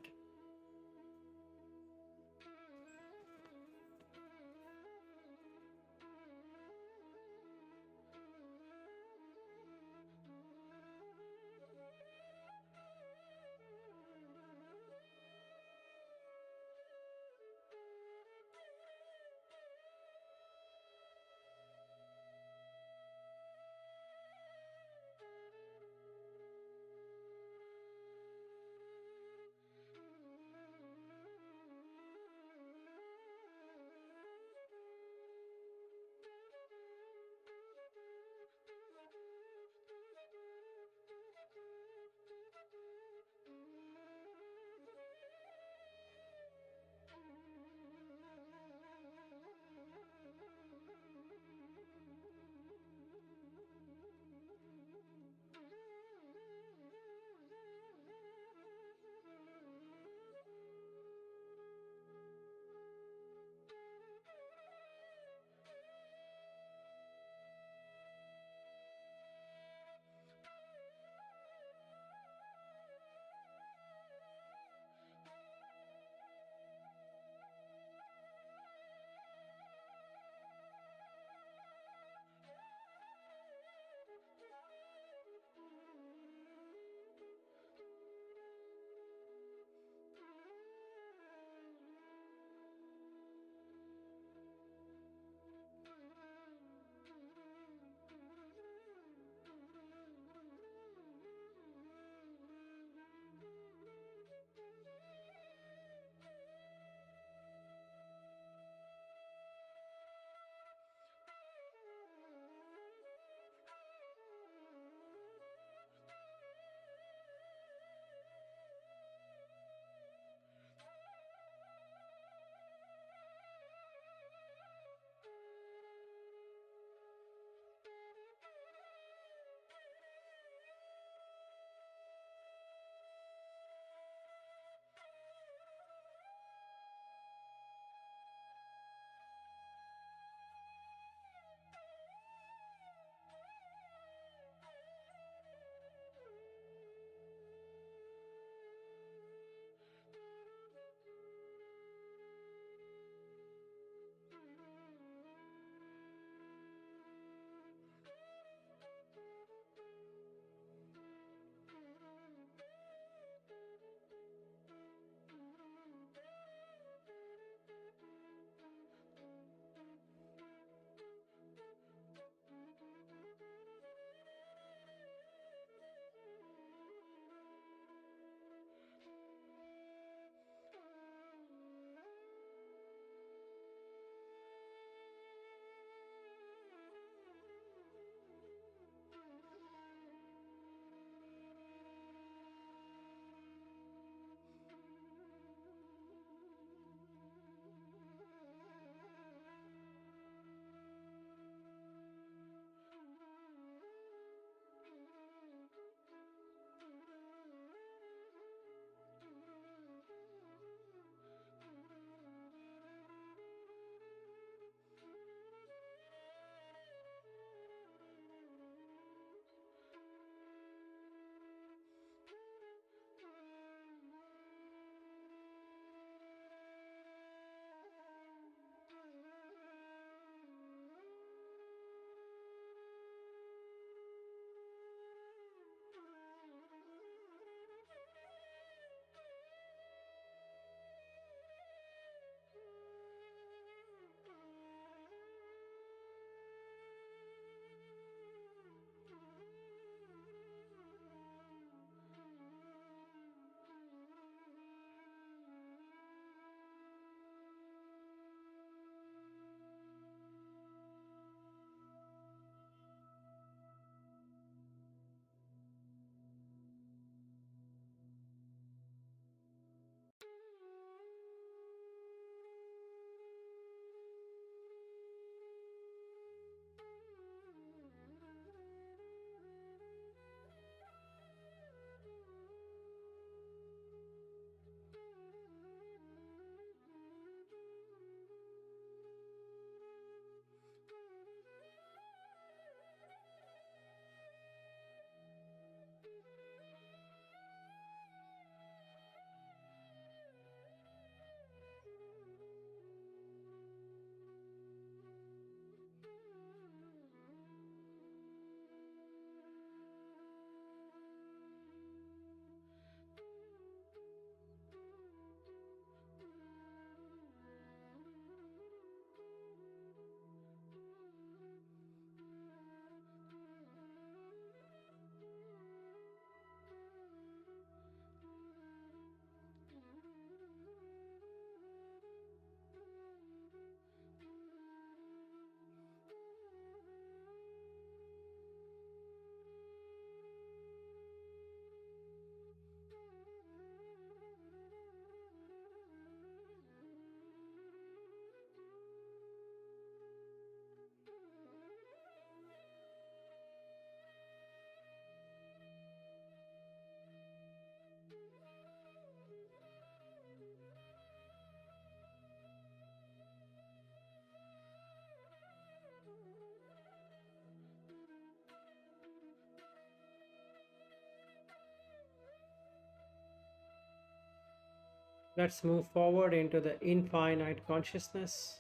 Let's move forward into the infinite consciousness.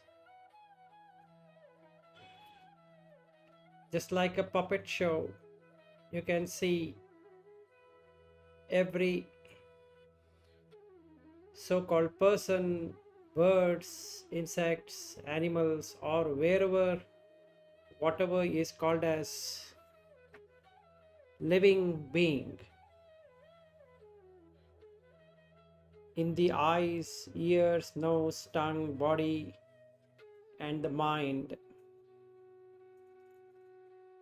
Just like a puppet show, you can see every so-called person, birds, insects, animals, or wherever, whatever is called as living being. In the eyes, ears, nose, tongue, body, and the mind,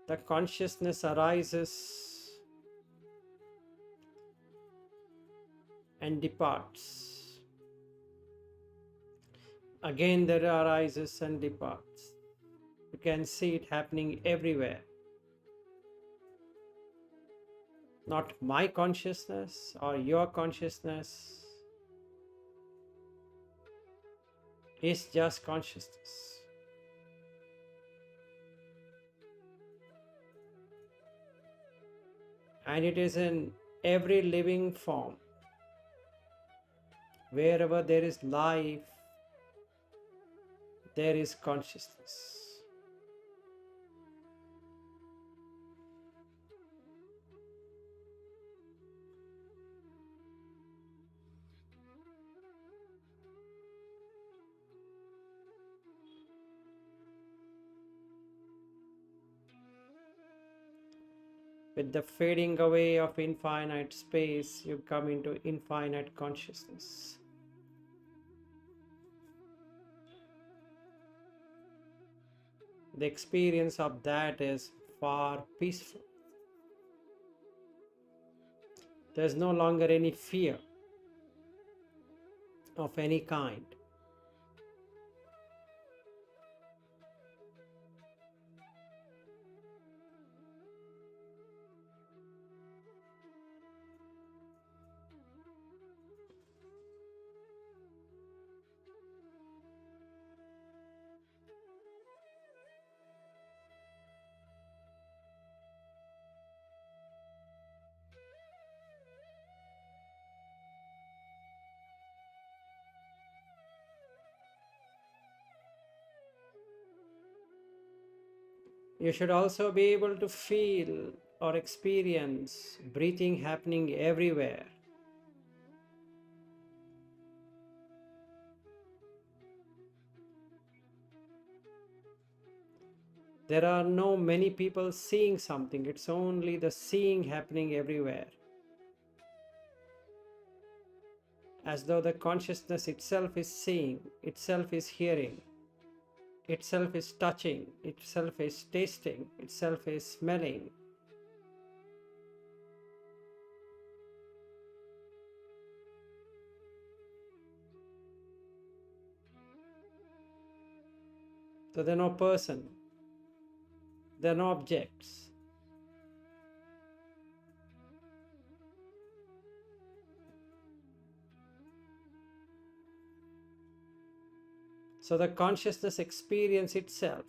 the consciousness arises and departs. Again, there arises and departs. You can see it happening everywhere. Not my consciousness or your consciousness, is just consciousness. And it is in every living form. Wherever there is life, there is consciousness. With the fading away of infinite space, you come into infinite consciousness. The experience of that is far peaceful. There's no longer any fear of any kind. You should also be able to feel or experience breathing happening everywhere. There are no many people seeing something, it's only the seeing happening everywhere. As though the consciousness itself is seeing, itself is hearing, itself is touching, itself is tasting, itself is smelling. So there are no person, there are no objects. So the consciousness experience itself.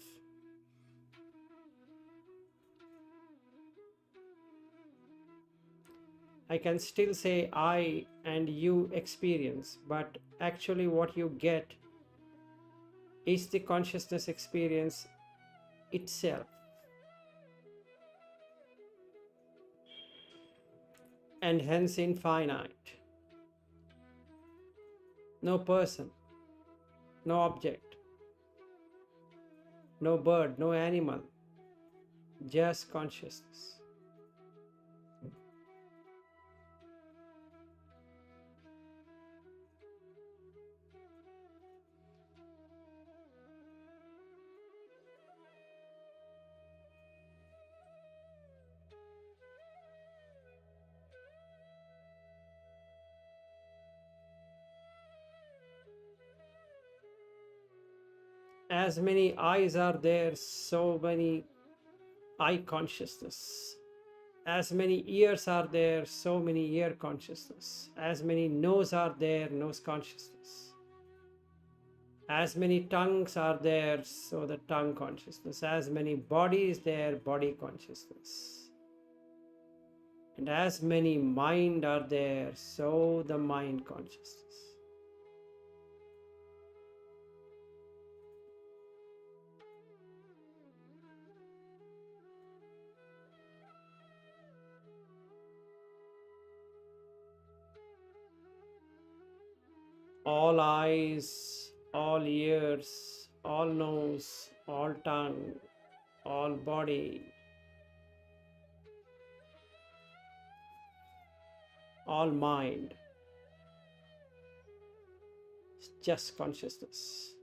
I can still say I and you experience, but actually what you get is the consciousness experience itself. And hence infinite. No person, no object, no bird, no animal, just consciousness. As many eyes are there, so many eye consciousness. As many ears are there, so many ear consciousness. As many nose are there, nose consciousness. As many tongues are there, so the tongue consciousness. As many bodies there, body consciousness. And as many mind are there, so the mind consciousness. all eyes, all ears, all nose, all tongue, all body, all mind. It's just consciousness.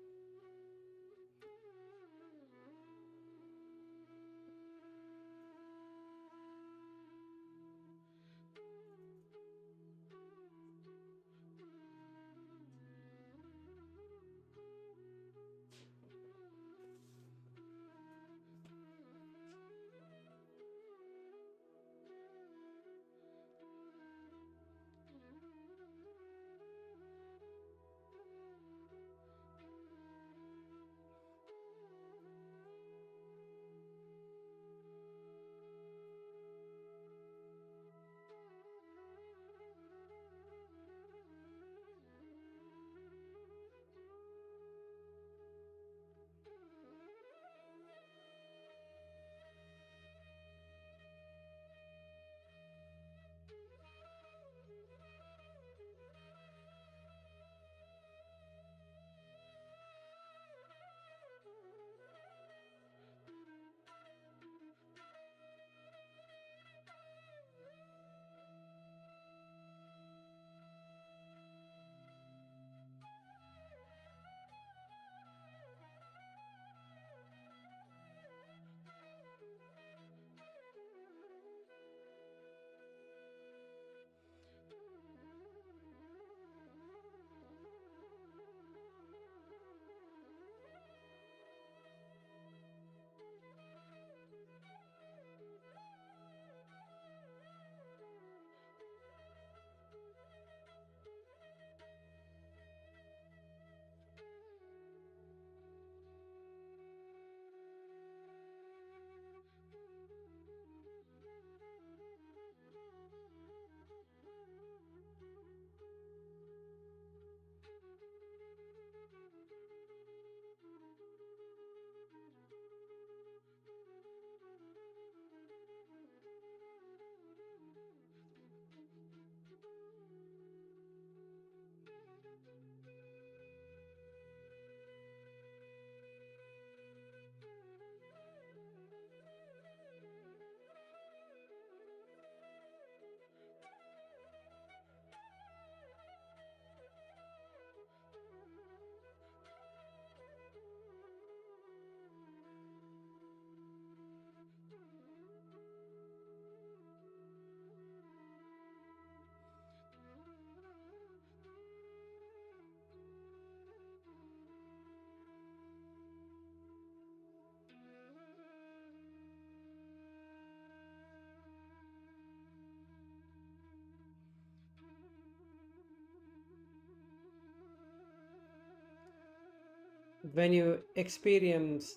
When you experience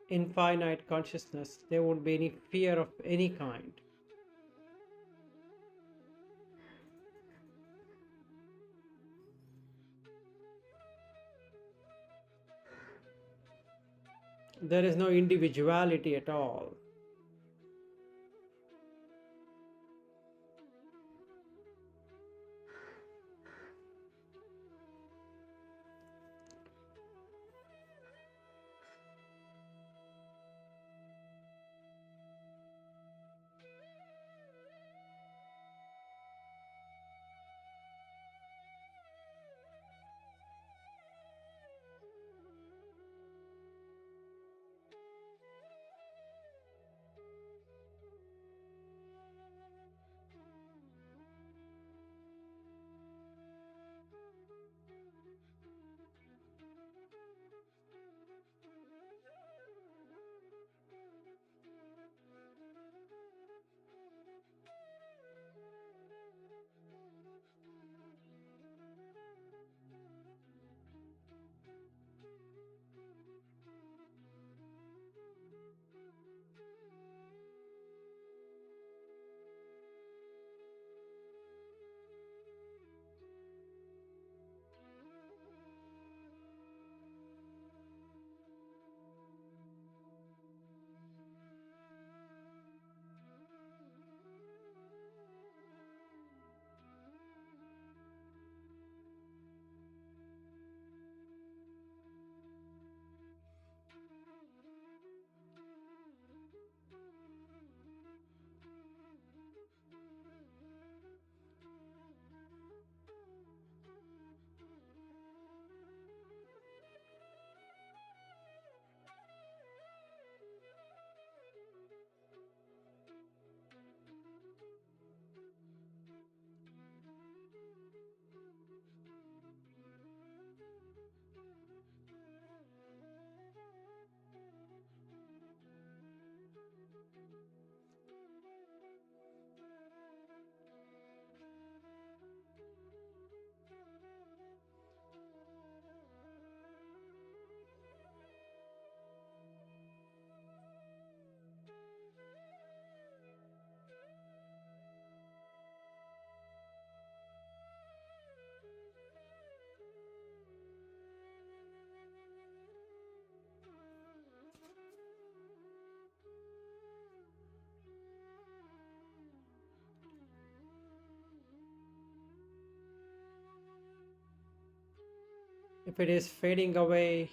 infinite consciousness, there won't be any fear of any kind. There is no individuality at all. If it is fading away,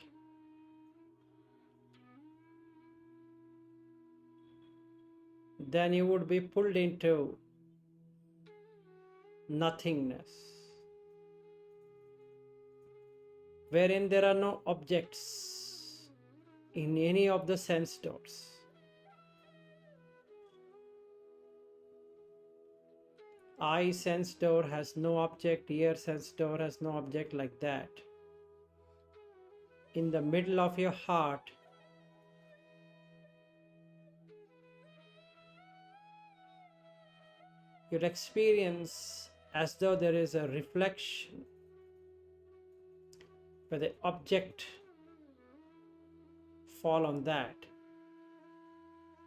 then you would be pulled into nothingness, wherein there are no objects in any of the sense doors. Eye sense door has no object, ear sense door has no object, like that. In the middle of your heart, you'll experience as though there is a reflection where the object fall on that,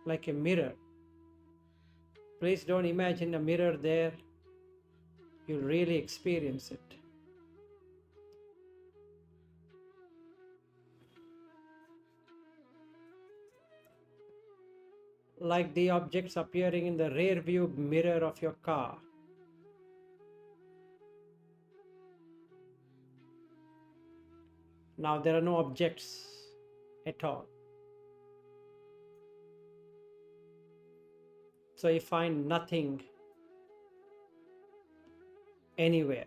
like a mirror. Please don't imagine a mirror there. You'll really experience it. Like the objects appearing in the rear view mirror of your car. Now there are no objects at all. So you find nothing anywhere.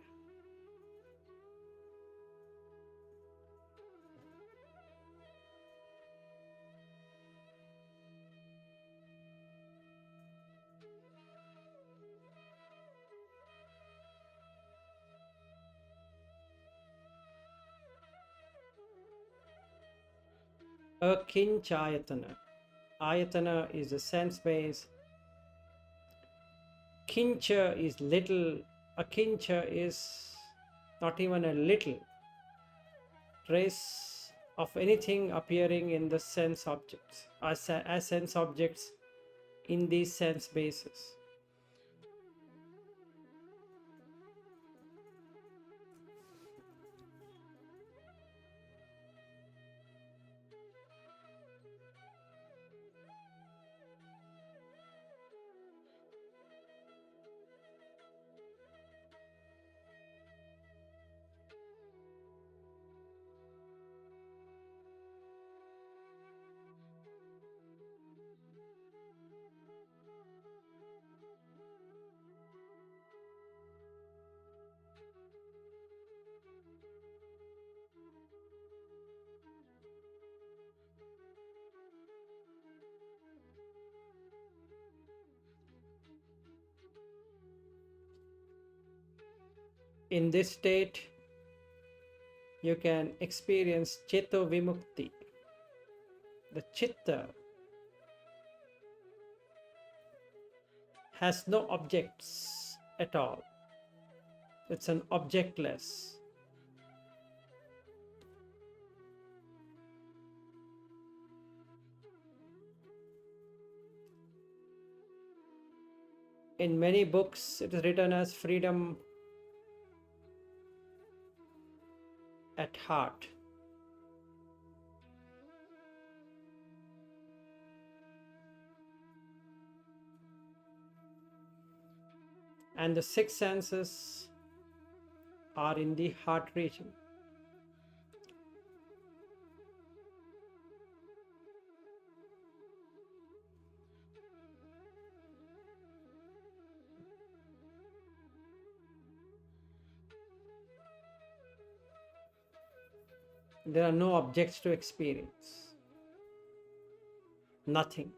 Akinchayatana. Ayatana is a sense base. Kincha is little. Akincha is not even a little trace of anything appearing in the sense objects, as sense objects in these sense bases. In this state, you can experience Cheto Vimukti. The Chitta has no objects at all. It's an objectless. In many books, it is written as freedom at heart. And the six senses are in the heart region. There are no objects to experience. Nothing.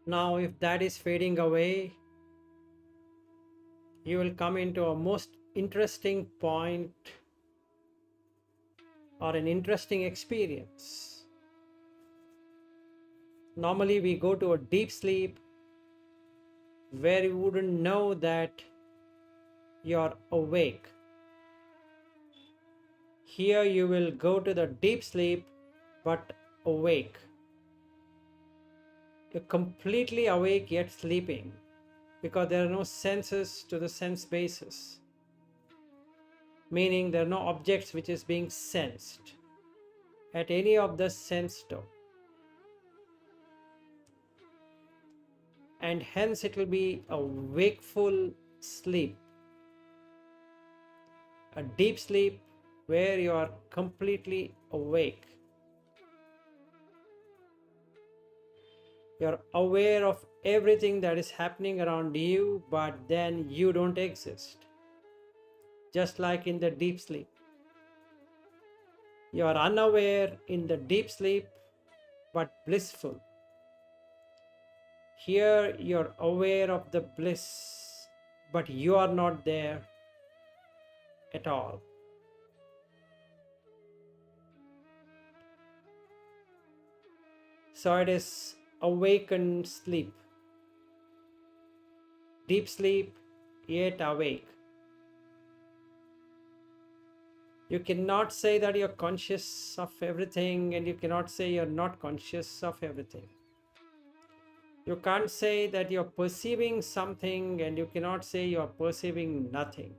Now, if that is fading away, you will come into a most interesting point or an interesting experience. Normally, we go to a deep sleep where you wouldn't know that you're awake. Here, you will go to the deep sleep but awake. You're completely awake yet sleeping because there are no senses to the sense basis, meaning there are no objects which is being sensed at any of the sense door, and hence it will be a wakeful sleep, a deep sleep where you are completely awake. You're aware of everything that is happening around you, but then you don't exist. Just like in the deep sleep, you are unaware in the deep sleep but blissful. Here you're aware of the bliss, but you are not there at all. So it is awakened sleep, deep sleep, yet awake. You cannot say that you're conscious of everything, and you cannot say you're not conscious of everything. You can't say that you're perceiving something, and you cannot say you're perceiving nothing.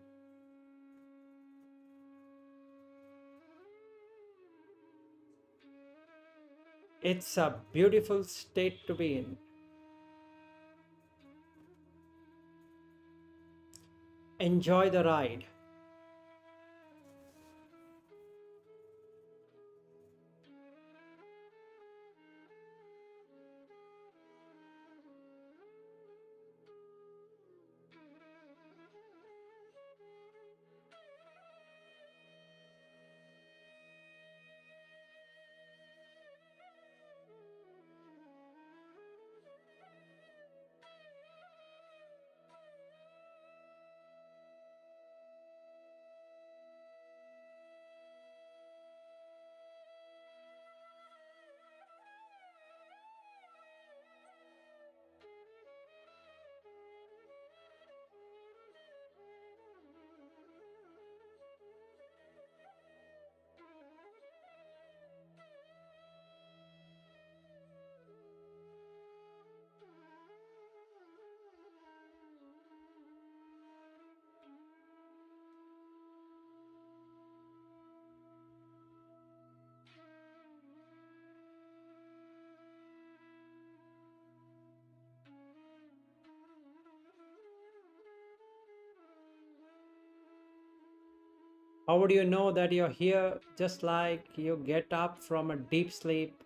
It's a beautiful state to be in. Enjoy the ride. How would you know that you're here? Just like you get up from a deep sleep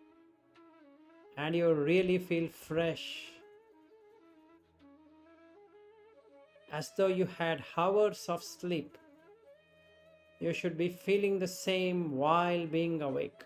and you really feel fresh, as though you had hours of sleep. You should be feeling the same while being awake.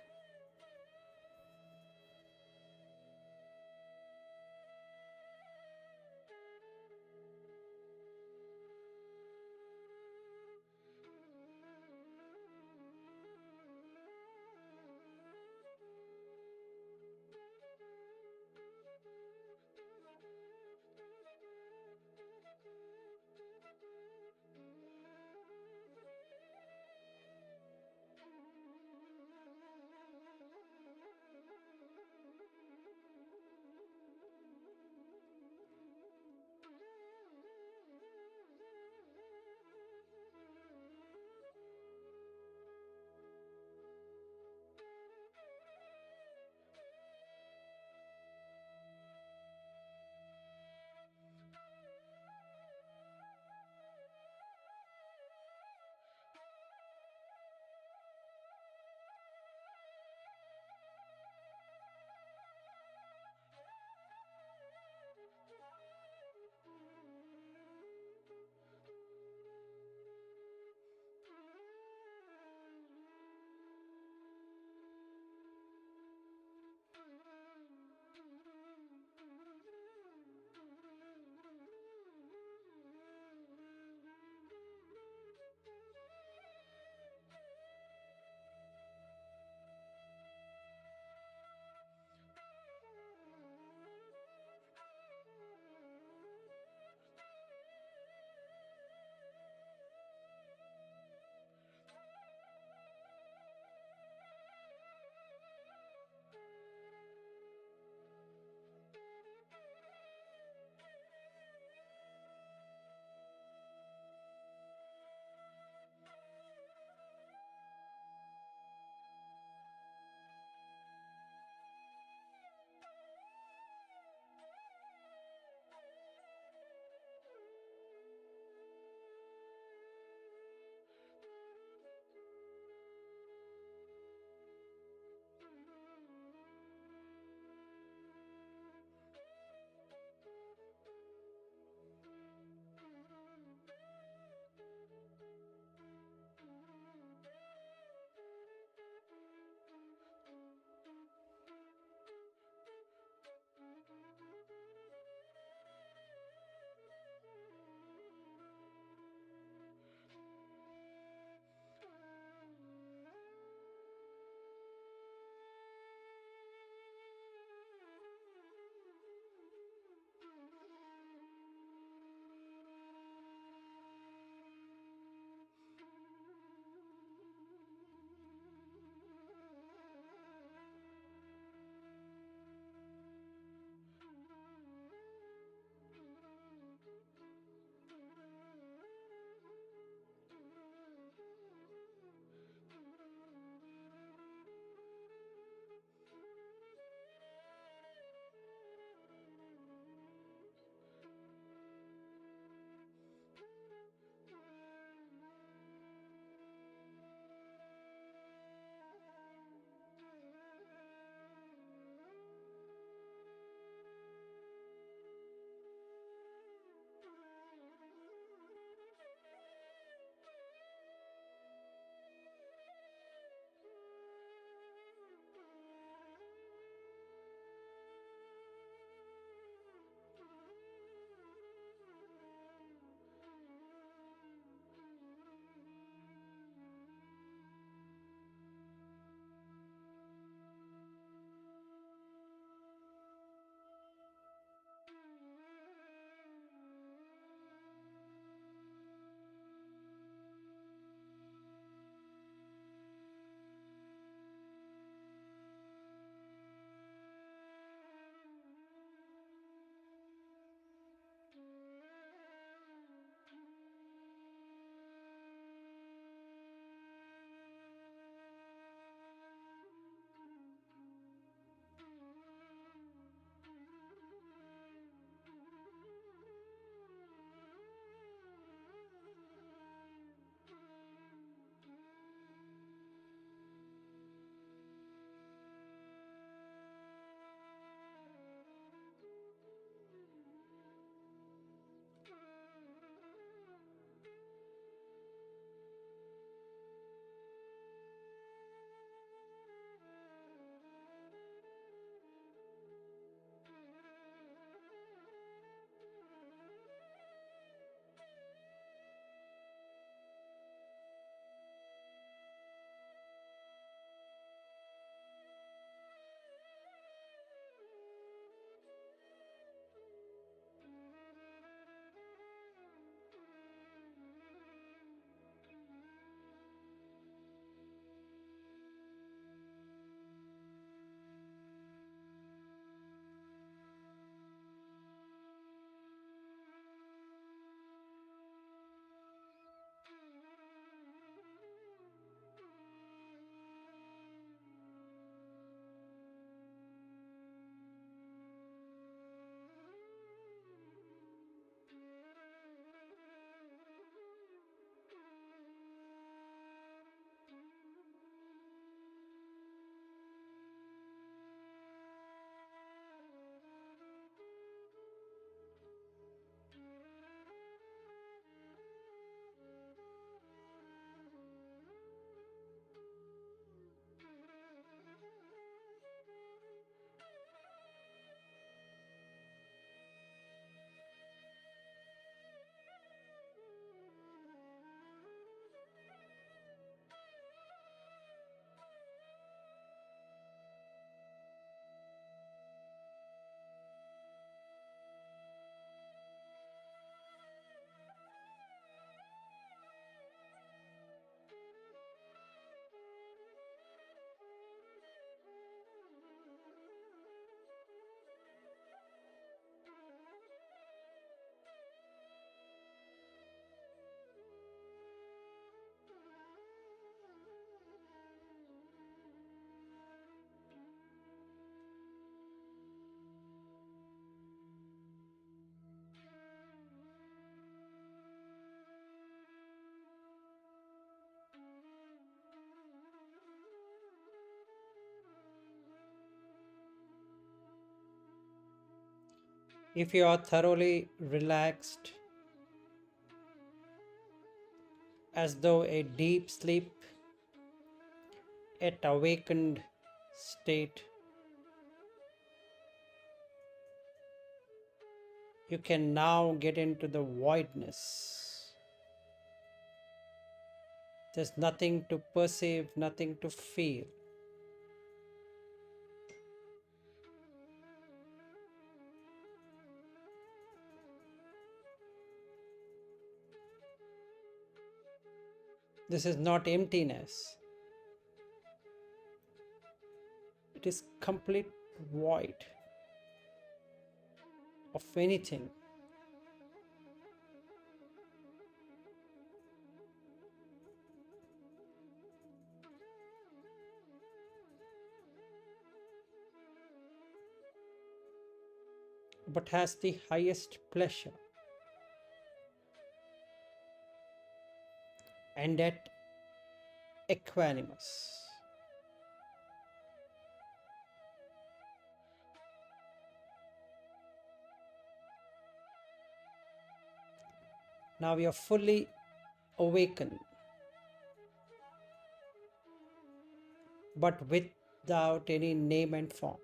If you are thoroughly relaxed, as though a deep sleep at awakened state, you can now get into the voidness. There's nothing to perceive, nothing to feel. This is not emptiness. It is complete void of anything. But has the highest pleasure, and yet equanimous. Now you are fully awakened, but without any name and form.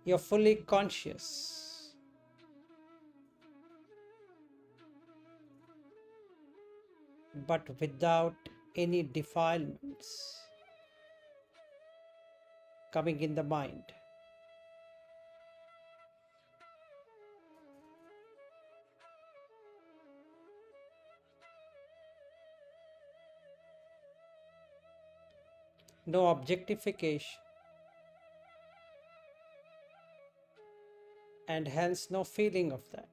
You are fully conscious, but without any defilements coming in the mind. No objectification, and hence no feeling of that.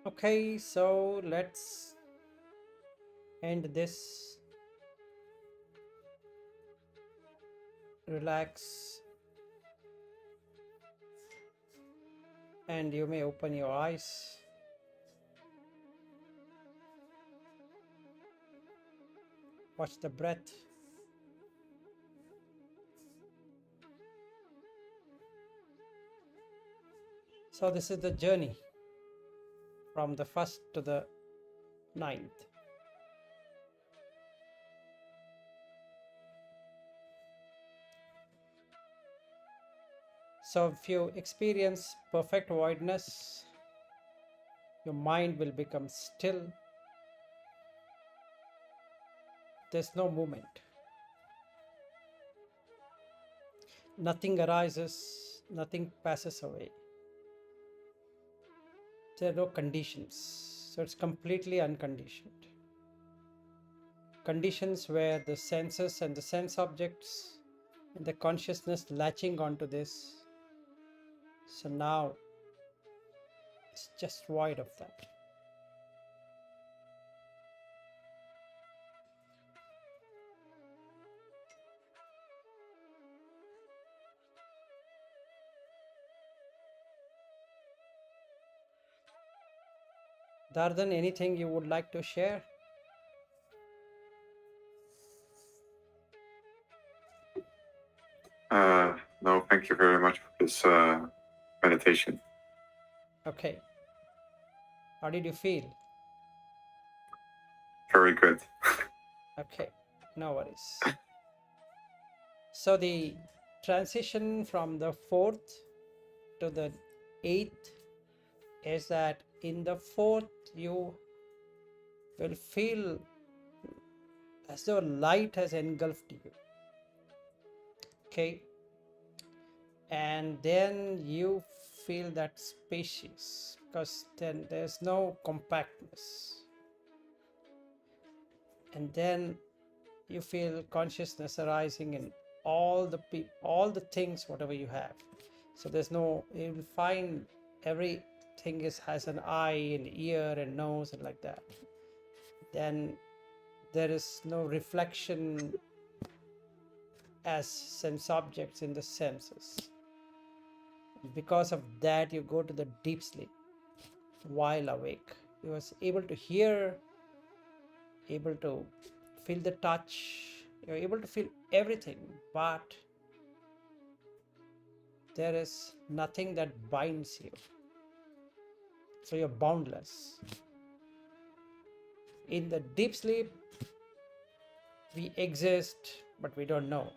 Okay, so let's end this. Relax, and you may open your eyes. Watch the breath. So this is the journey from the 1st to the 9th. So if you experience perfect voidness, your mind will become still. There's no movement. Nothing arises, nothing passes away. There are no conditions. So it's completely unconditioned. Conditions where the senses and the sense objects and the consciousness latching onto this. So now it's just void of that. Dardan, anything you would like to share? No, thank you very much for this meditation. Okay. How did you feel? Very good. Okay, no worries. So the transition from the 4th to the 8th is that in the 4th you will feel as though light has engulfed you. Okay, and then you feel that spacious because then there's no compactness, and then you feel consciousness arising in all the things whatever you have. So there's no, you will find everything has an eye and ear and nose and like that. Then there is no reflection as sense objects in the senses. Because of that, you go to the deep sleep while awake. You was able to hear, able to feel the touch, you're able to feel everything, but there is nothing that binds you. So you're boundless. In the deep sleep, we exist, but we don't know.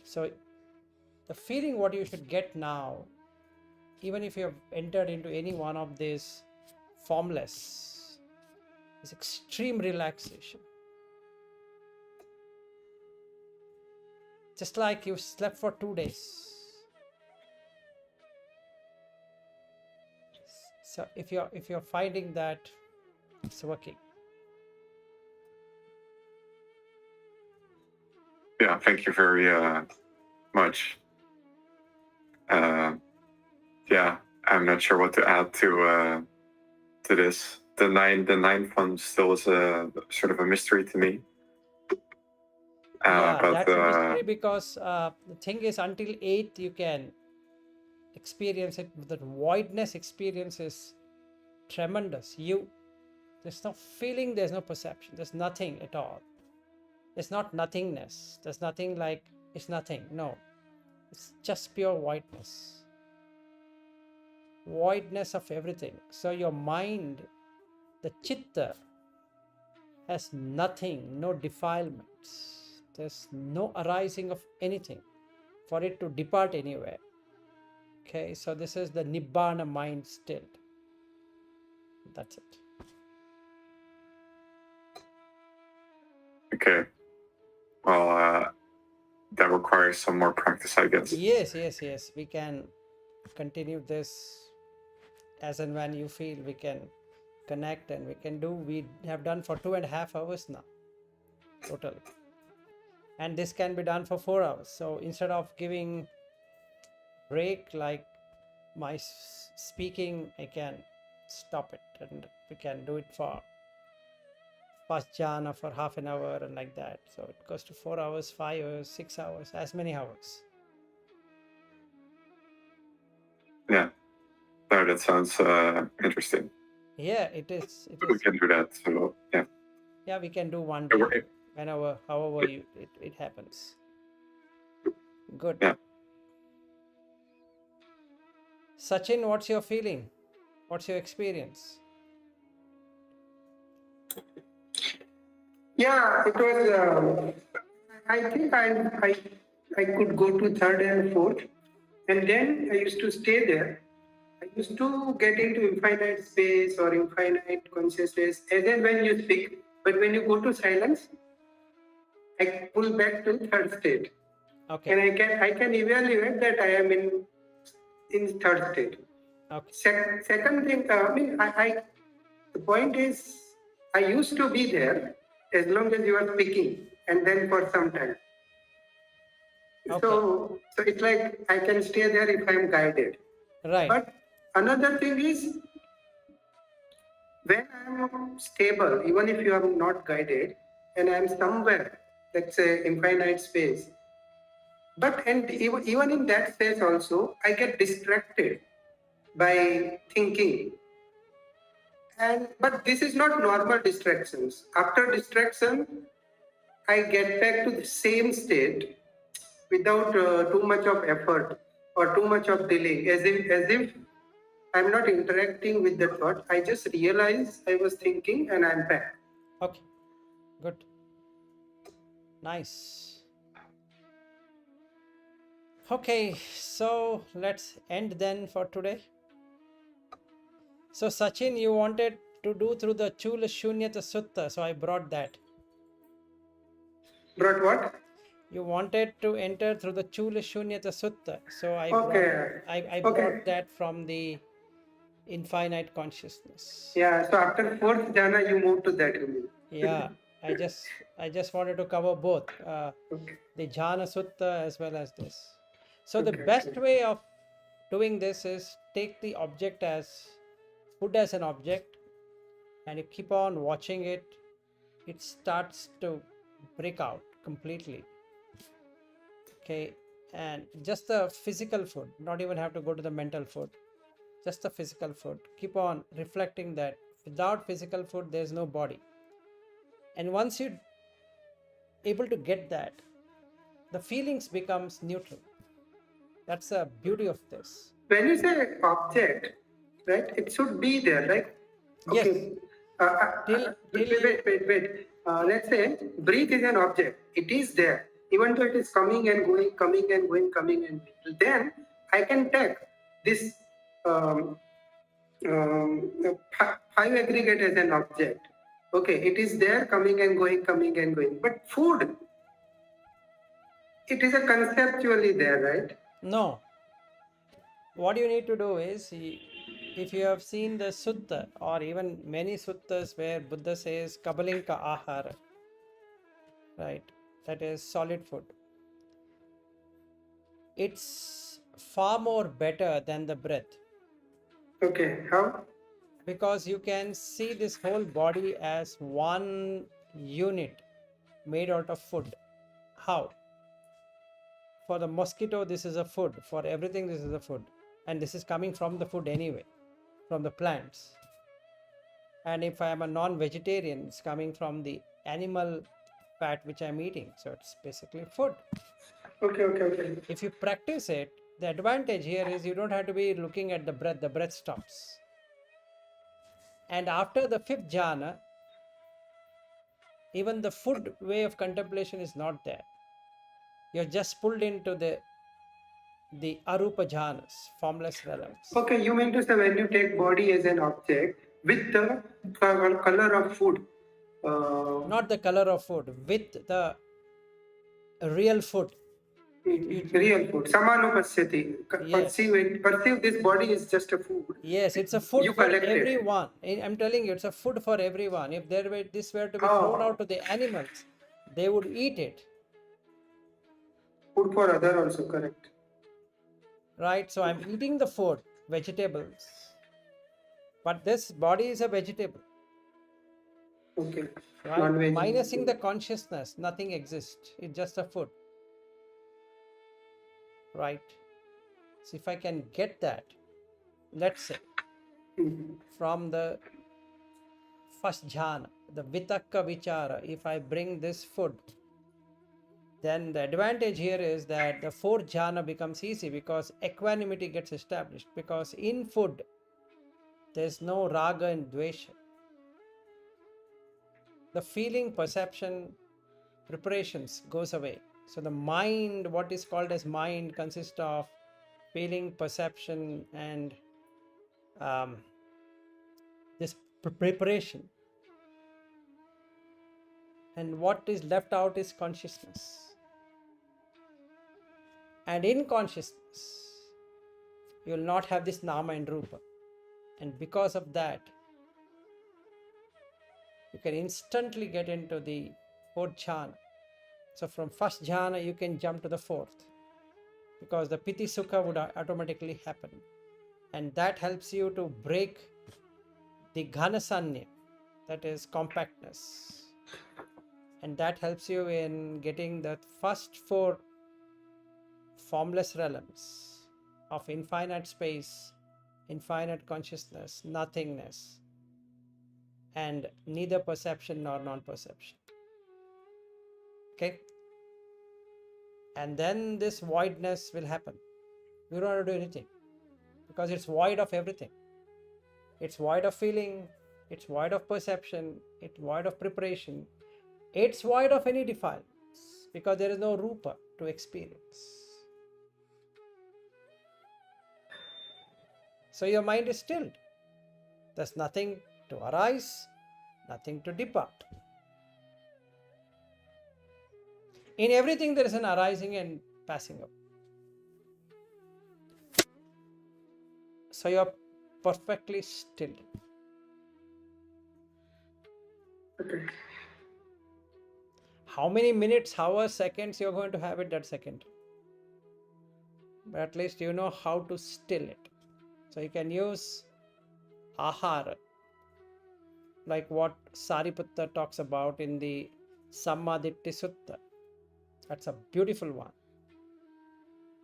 So the feeling what you should get now, even if you have entered into any one of these formless, is extreme relaxation. Just like you slept for 2 days. So if you're finding that it's working. Yeah, thank you very much. Yeah, I'm not sure what to add to this. The ninth one still is a sort of a mystery to me. Yeah, but that's a mystery because the thing is until 8th you can experience it. That voidness experience is tremendous. There's no feeling, there's no perception, there's nothing at all. It's not nothingness. There's nothing like it's nothing. No, it's just pure voidness. Voidness of everything. So your mind, the chitta, has nothing, no defilements. There's no arising of anything for it to depart anywhere. Okay, so this is the Nibbana mind state. That's it. Okay. Well, that requires some more practice, I guess. Yes. We can continue this as and when you feel we can connect and we can do. We have done for 2.5 hours now, total. And this can be done for 4 hours. So instead of giving break like my speaking, I can stop it, and we can do it for first jhana for half an hour and like that. So it goes to 4 hours, 5 hours, 6 hours, as many hours. Yeah, no, that sounds interesting. Yeah, it is. We can do that. So yeah. Yeah, we can do one Yeah, day, we're- whenever, however it happens. Good. Yeah. Sachin, what's your feeling? What's your experience? Yeah, it was. I think I could go to third and fourth, and then I used to stay there. I used to get into infinite space or infinite consciousness, as and when you speak. But when you go to silence, I pull back to third state, Okay. and I can evaluate that I am in third state. Okay. Second thing, the point is, I used to be there as long as you are speaking, and then for some time. Okay. So it's like I can stay there if I'm guided. Right. But another thing is, when I'm stable, even if you are not guided, and I'm somewhere, let's say infinite space, and even in that space also, I get distracted by thinking. But this is not normal distractions. After distraction, I get back to the same state without too much of effort or too much of delay, as if I'm not interacting with the thought. I just realize I was thinking and I'm back. Okay. Good. Nice. Okay, so let's end then for today. So Sachin, you wanted to do through the Chula Shunyata Sutta, so I brought that. Brought what? You wanted to enter through the Chula Shunyata Sutta, so I Okay. brought that from the infinite consciousness. Yeah. So after fourth jhana, you move to that. You mean? Yeah, I just wanted to cover both Okay. the jhana sutta as well as this. So the Okay, best okay. way of doing this is take the object as food as an object, and you keep on watching it. It starts to break out completely. Okay, and just the physical food, not even have to go to the mental food, just the physical food. Keep on reflecting that without physical food there's no body, and once you able to get that, the feelings becomes neutral. That's the beauty of this. When you say object, right? It should be there, right? Yes. Okay. Till Wait. Let's say breathe is an object. It is there, even though it is coming and going, coming and going, coming and going. Then I can take this five aggregate as an object. Okay, it is there, coming and going, coming and going. But food, it is a conceptually there, right? no. What you need to do is, if you have seen the sutta or even many suttas where Buddha says kabalinka ahara, right, that is solid food, it's far more better than the breath, Okay, how? because you can see this whole body as one unit made out of food. How? For the mosquito this is a food, for everything this is a food, and this is coming from the food anyway, from the plants. And if I am a non-vegetarian, it's coming from the animal fat which I'm eating, so it's basically food. Okay. If you practice it, the advantage here is you don't have to be looking at the breath stops. And after the fifth jhana, even the food way of contemplation is not there. You're just pulled into the arupa jhanas, formless realms. Okay, you mean to say when you take body as an object with the color of food? Not the color of food, with the real food. Real food. Samanupashyati. Yes. Perceive this body is just a food. Yes, it's a food You for collect it. everyone. I'm telling you, it's a food for everyone. If this were to be thrown out to the animals, they would eat it. Food for other also, correct. Right? So I'm eating the food, vegetables, but this body is a vegetable, Okay. right? Non-veg. Minusing the consciousness, nothing exists. It's just a food, right? So if I can get that, let's say, Mhm. from the first jhana, the vitakka vichara, if I bring this food, then the advantage here is that the fourth jhana becomes easy because equanimity gets established. Because in food, there's no raga and dvesha. The feeling, perception, preparations goes away. So the mind, what is called as mind, consists of feeling, perception, and this preparation. And what is left out is consciousness. And in consciousness, you will not have this nama and rupa. And because of that, you can instantly get into the fourth jhana. So from first jhana, you can jump to the fourth, because the piti sukha would automatically happen. And that helps you to break the ghanasanya, that is compactness. And that helps you in getting the first four formless realms of infinite space, infinite consciousness, nothingness, and neither perception nor non-perception. Okay? And then this voidness will happen. You don't have to do anything, because it's void of everything. It's void of feeling, it's void of perception, it's void of preparation, it's void of any defilements, because there is no rupa to experience. So your mind is stilled. There's nothing to arise, nothing to depart. In everything there is an arising and passing up. So you're perfectly still. Okay. How many minutes, hours, seconds you're going to have it that second? But at least you know how to still it. So you can use ahara, like what Sariputta talks about in the Sammaditthi Sutta. That's a beautiful one.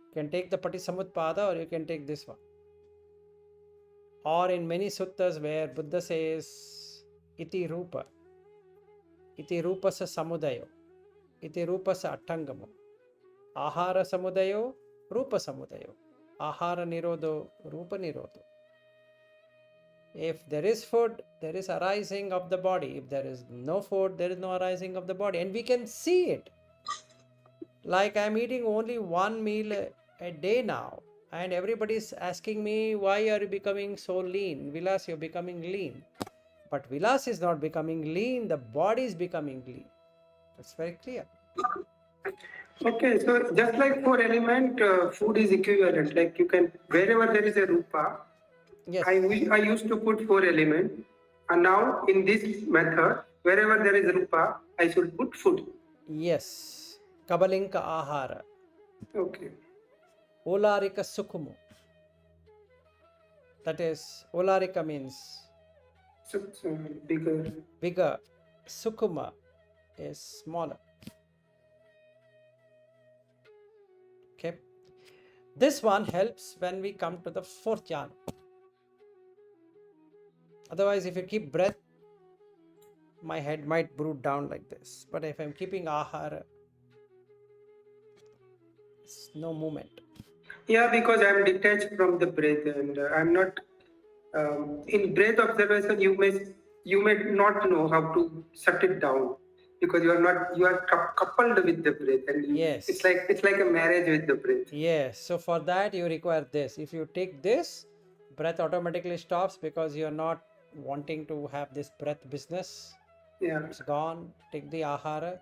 You can take the Patisamutpada or you can take this one. Or in many suttas where Buddha says iti rupa sa samudayo, iti rupa sa attangamo, ahara samudayo, rupa samudayo, ahara nirodho, rupa nirodho. If there is food, there is arising of the body. If there is no food, there is no arising of the body. And we can see it. Like I'm eating only one meal a day now. And everybody is asking me, why are you becoming so lean? Vilas, you're becoming lean. But Vilas is not becoming lean. The body is becoming lean. That's very clear. Okay, so just like four element, food is equivalent. Like you can, wherever there is a rupa, Yes. I used to put four element, and now in this method, wherever there is rupa, I should put food. Yes. Kabalinka ahara. Okay. Olarika sukumu. That is, Olarika means So bigger. bigger. Sukuma is smaller. Okay. This one helps when we come to the fourth jhana. Otherwise, if you keep breath, my head might brood down like this. But if I'm keeping ahara, it's no movement. Yeah, because I'm detached from the breath, and I'm not in breath observation. You may not know how to shut it down because you are coupled with the breath, and Yes. it's like a marriage with the breath. Yes. So for that, you require this. If you take this, breath automatically stops because you're not wanting to have this breath business. Yeah. It's gone. Take the ahara.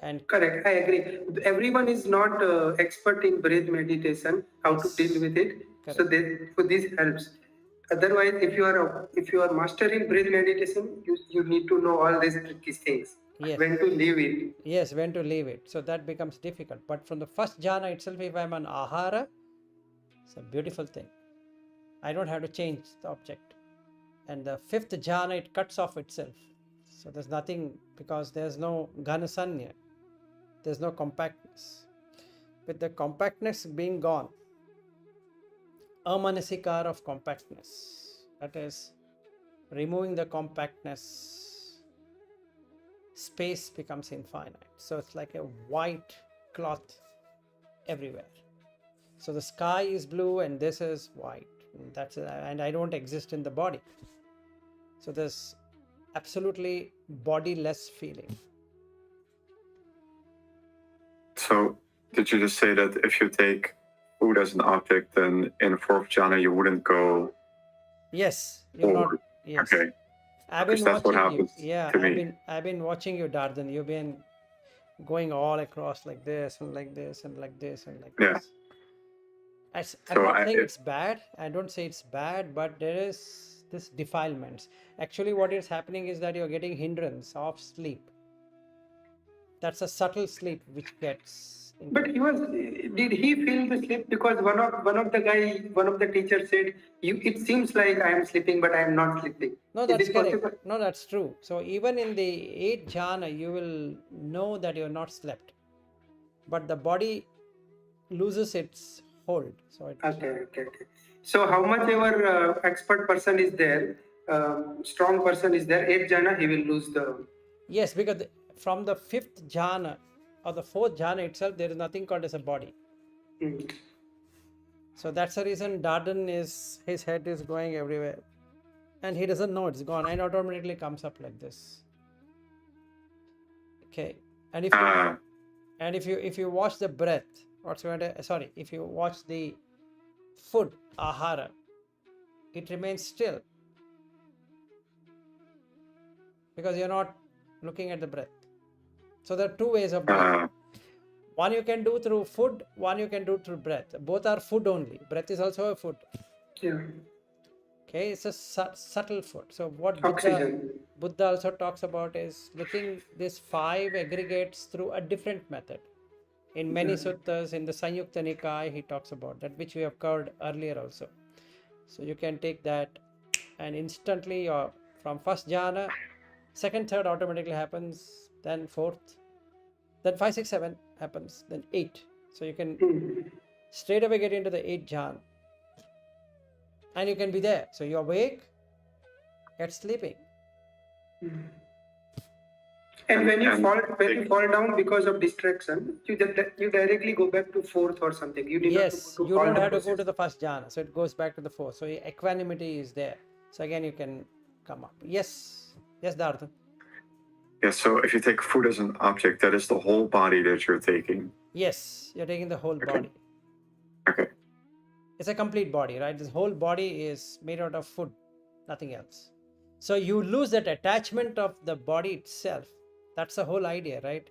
And Correct, I agree. Everyone is not expert in breath meditation, how Yes. to deal with it. So this helps. Otherwise, if you are mastering breath meditation, you need to know all these tricky things. Yes. When to leave it. Yes, when to leave it. So that becomes difficult. But from the first jhana itself, if I'm on ahara, it's a beautiful thing. I don't have to change the object. And the fifth jhana, it cuts off itself. So there's nothing, because there's no ghanasanya, there's no compactness. With the compactness being gone, amanasikara of compactness, that is removing the compactness, space becomes infinite. So it's like a white cloth everywhere. So the sky is blue and this is white. And that's it. And I don't exist in the body. So there's absolutely bodiless feeling. So did you just say that if you take food as an object, then in fourth jhana you wouldn't go Yes, you're not. forward? Yes. Okay, I've because been that's what watching you. happens Yeah, to me. I've been watching you, Dardan. You've been going all across like this and like this and like this and like Yeah. this. I'm So not saying it's bad. I don't say it's bad, but there is this defilements. Actually, what is happening is that you're getting hindrance of sleep. That's a subtle sleep which gets into But did he feel the sleep? Because one of the teachers said, it seems like I am sleeping, but I am not sleeping. No, Is that's it correct. possible? No, that's true. So even in the 8th jhana, you will know that you're not slept. But the body loses its hold. So Okay. So how much ever expert person is there, strong person is there, 8th jhana, he will lose the... yes, because from the 5th jhana or the 4th jhana itself, there is nothing called as a body. Mm. So that's the reason Dardan his head is going everywhere. And he doesn't know it's gone, and automatically comes up like this. Okay. And if you watch the breath, if you watch the food, ahara, it remains still. Because you're not looking at the breath. So there are two ways of doing it. One you can do through food, one you can do through breath. Both are food only. Breath is also a food. Yeah. Okay, it's a subtle food. So what Buddha also talks about is looking these 5 aggregates through a different method. In many suttas, in the Sanyukta Nikaya, he talks about that, which we have covered earlier also. So you can take that and instantly you're from first jhana, second, third automatically happens, then fourth, then 5, 6, 7 happens, then 8. So you can straight away get into the 8th jhana. And you can be there. So you're awake, yet sleeping. And when you fall down because of distraction, you directly go back to 4th or something. You need not to go to you don't have to go process. to the first jhana. So it goes back to the 4th. So equanimity is there. So again, you can come up. Yes, Darthan. Yeah, so if you take food as an object, that is the whole body that you're taking. Yes, you're taking the whole body. Okay. It's a complete body, right? This whole body is made out of food, nothing else. So you lose that attachment of the body itself. That's the whole idea, right?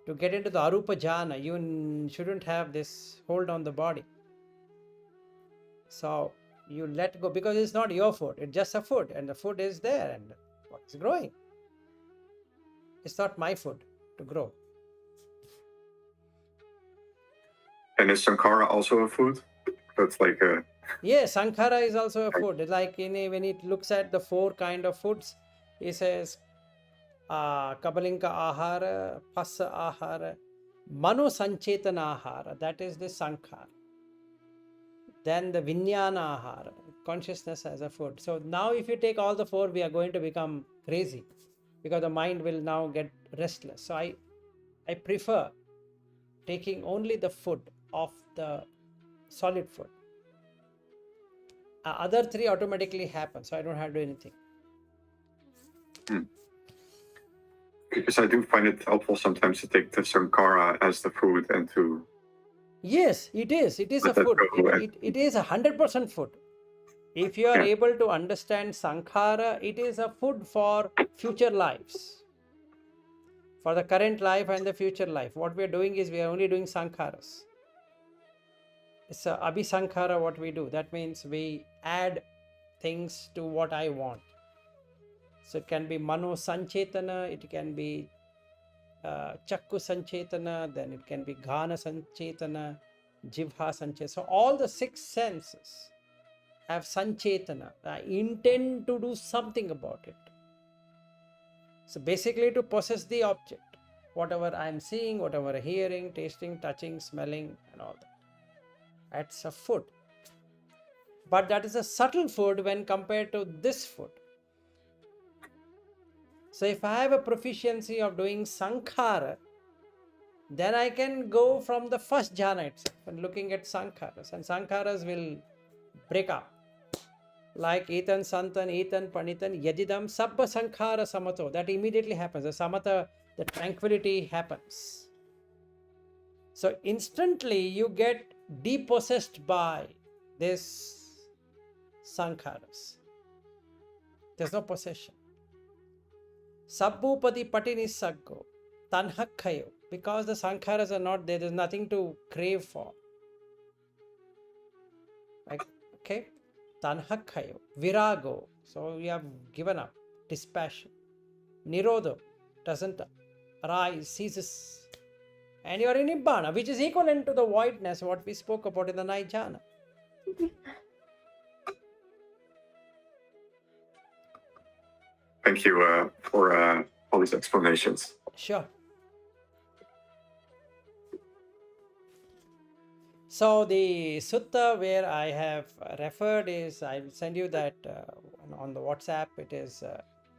To get into the Arupa jhana, you shouldn't have this hold on the body. So you let go, because it's not your food. It's just a food, and the food is there, and it's growing. It's not my food to grow. And is sankhara also a food? That's like a... Yes, sankhara is also a food. Like when it looks at the 4 kind of foods, it says kabalinka ahara, passa ahara, mano sanchetana ahara, that is the sankhara. Then the vinyana ahara, consciousness as a food. So now if you take all the 4, we are going to become crazy, because the mind will now get restless. So I prefer taking only the food of the solid food. Other 3 automatically happen, so I don't have to do anything. Because I do find it helpful sometimes to take the sankhara as the food and to... Yes, it is. It is a food. It is 100% food. If you are able to understand sankhara, it is a food for future lives. For the current life and the future life. What we are doing is we are only doing sankharas. It's a abhisankhara what we do. That means we add things to what I want. So it can be mano sanchetana, it can be chakku sanchetana, then it can be ghana sanchetana, jivha sanchetana. So all the 6 senses have sanchetana. I intend to do something about it. So basically to possess the object, whatever I'm seeing, whatever hearing, tasting, touching, smelling, and all that. That's a food. But that is a subtle food when compared to this food. So if I have a proficiency of doing sankhara, then I can go from the first jhana itself and looking at sankharas, and sankharas will break up. Like etan santan, etan panitan, yadidam sabba sankhara samato. That immediately happens. The samatha, the tranquility happens. So instantly you get depossessed by this sankharas. There's no possession. Sabbupadi patini saggo, tanhakhayo. Because the sankharas are not there, there's nothing to crave for. Like, okay? Tanhakhayo, virago. So you have given up, dispassion. Nirodho doesn't arise, ceases. And you are in nibbana, which is equivalent to the voidness, what we spoke about in the ninth jhana. Thank you for all these explanations. Sure. So the sutta where I have referred is, I will send you that on the WhatsApp. It is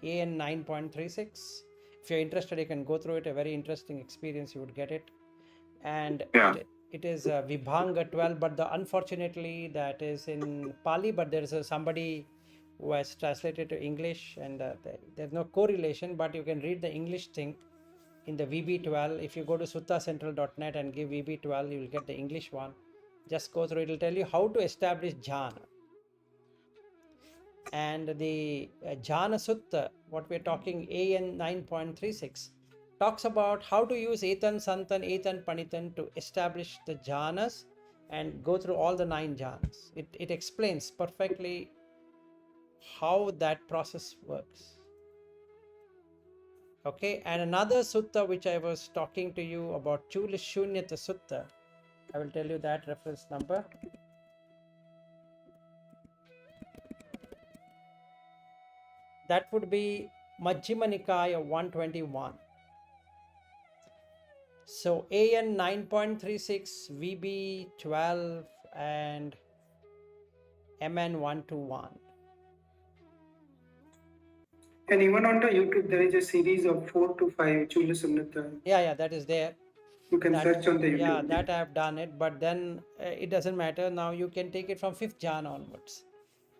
AN 9.36. If you're interested, you can go through it. A very interesting experience, you would get it. And Yeah. it is Vibhanga 12, but unfortunately that is in Pali, but there is somebody who has translated to English, and there's no correlation, but you can read the English thing in the VB12. If you go to suttacentral.net and give VB12, you will get the English one. Just go through, it will tell you how to establish jhana. And the jhana sutta, what we're talking, AN 9.36, talks about how to use etan santan, etan panitan to establish the jhanas and go through all the 9 jhanas. It explains perfectly how that process works. Okay, and another sutta which I was talking to you about, Chula Shunyata Sutta, I will tell you that reference number. That would be Majjhima Nikaya 121. So AN 9.36, VB 12, and MN 121. And even on the YouTube, there is a series of 4 to 5 Chula Sunnata. Yeah, that is there. You can search on the YouTube. Yeah, that I have done it, but then it doesn't matter. Now you can take it from 5th jhana onwards.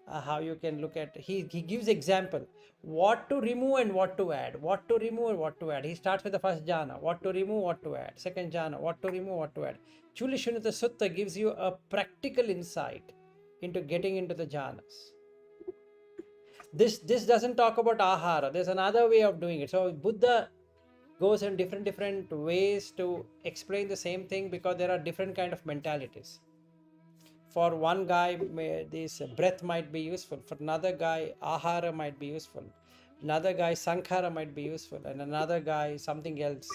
How you can look at, he gives example, what to remove and what to add, what to remove and what to add. He starts with the first jhana, what to remove, what to add. Second jhana, what to remove, what to add. Chula Shunyata Sutta gives you a practical insight into getting into the jhanas. This doesn't talk about ahara. There's another way of doing it. So Buddha goes in different ways to explain the same thing, because there are different kind of mentalities. For one guy, this breath might be useful. For another guy, ahara might be useful. Another guy, sankhara might be useful. And another guy, something else.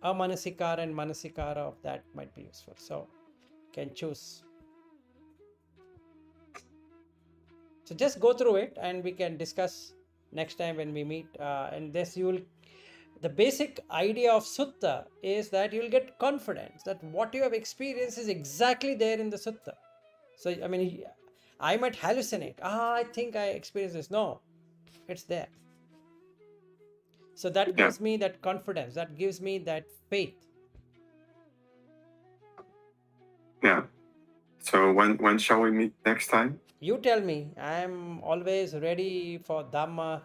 Amanasikara and manasikara of that might be useful. So, can choose. So just go through it and we can discuss next time when we meet. And this the basic idea of sutta is that you'll get confidence that what you have experienced is exactly there in the sutta. So, I mean, I might hallucinate. I think I experienced this. No, it's there. So that gives me that confidence. That gives me that faith. Yeah. So when shall we meet next time? You tell me. I'm always ready for Dhamma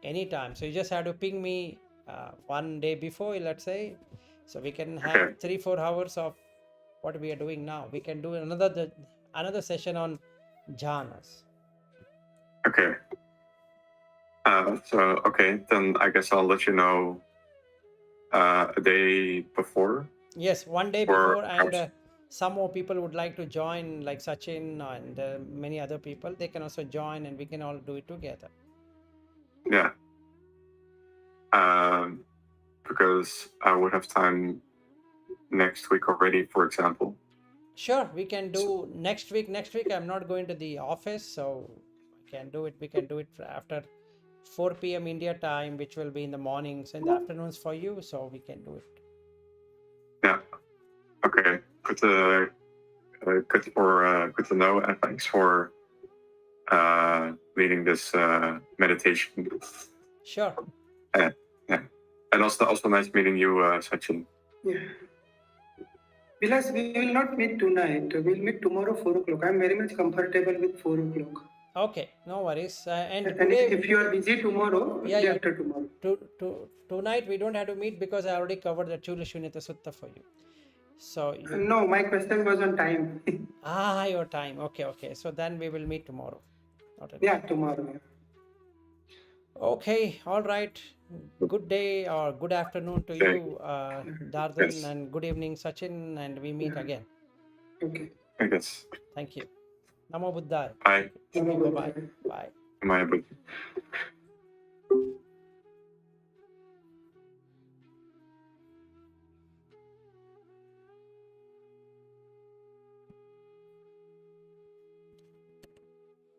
anytime. So you just have to ping me one day before, let's say. So we can have 3-4 hours of what we are doing now. We can do another session on jhanas. Okay. Then I guess I'll let you know a day before. Yes, one day before, and some more people would like to join, like Sachin and many other people. They can also join, and we can all do it together. Yeah. Because I would have time next week already, for example. Sure, we can do next week. Next week, I'm not going to the office, so I can do it. We can do it after 4 p.m. India time, which will be in the mornings and the afternoons for you, so we can do it. Yeah. Okay. Good to know, and thanks for leading this meditation. Sure. Yeah. And also nice meeting you, Sachin. Yeah. Vilas, we will not meet tonight. We'll meet tomorrow 4 o'clock. I'm very much comfortable with 4 o'clock. Okay, no worries. And And today, if you are busy tomorrow, Yeah, day yeah. after tomorrow. Tonight we don't have to meet because I already covered the Chula Shunyata Sutta for you. So No, my question was on time. your time. Okay. So then we will meet tomorrow. Not an Yeah, issue. tomorrow. Yeah. Okay, all right. Good day or good afternoon to Okay. you, Dardan, Yes. and good evening, Sachin, and we meet Yeah. again. Okay. I guess. Thank you. Namo Buddhaya. Bye. Thank you. Namo Bye-bye. Buddhaya. Bye. My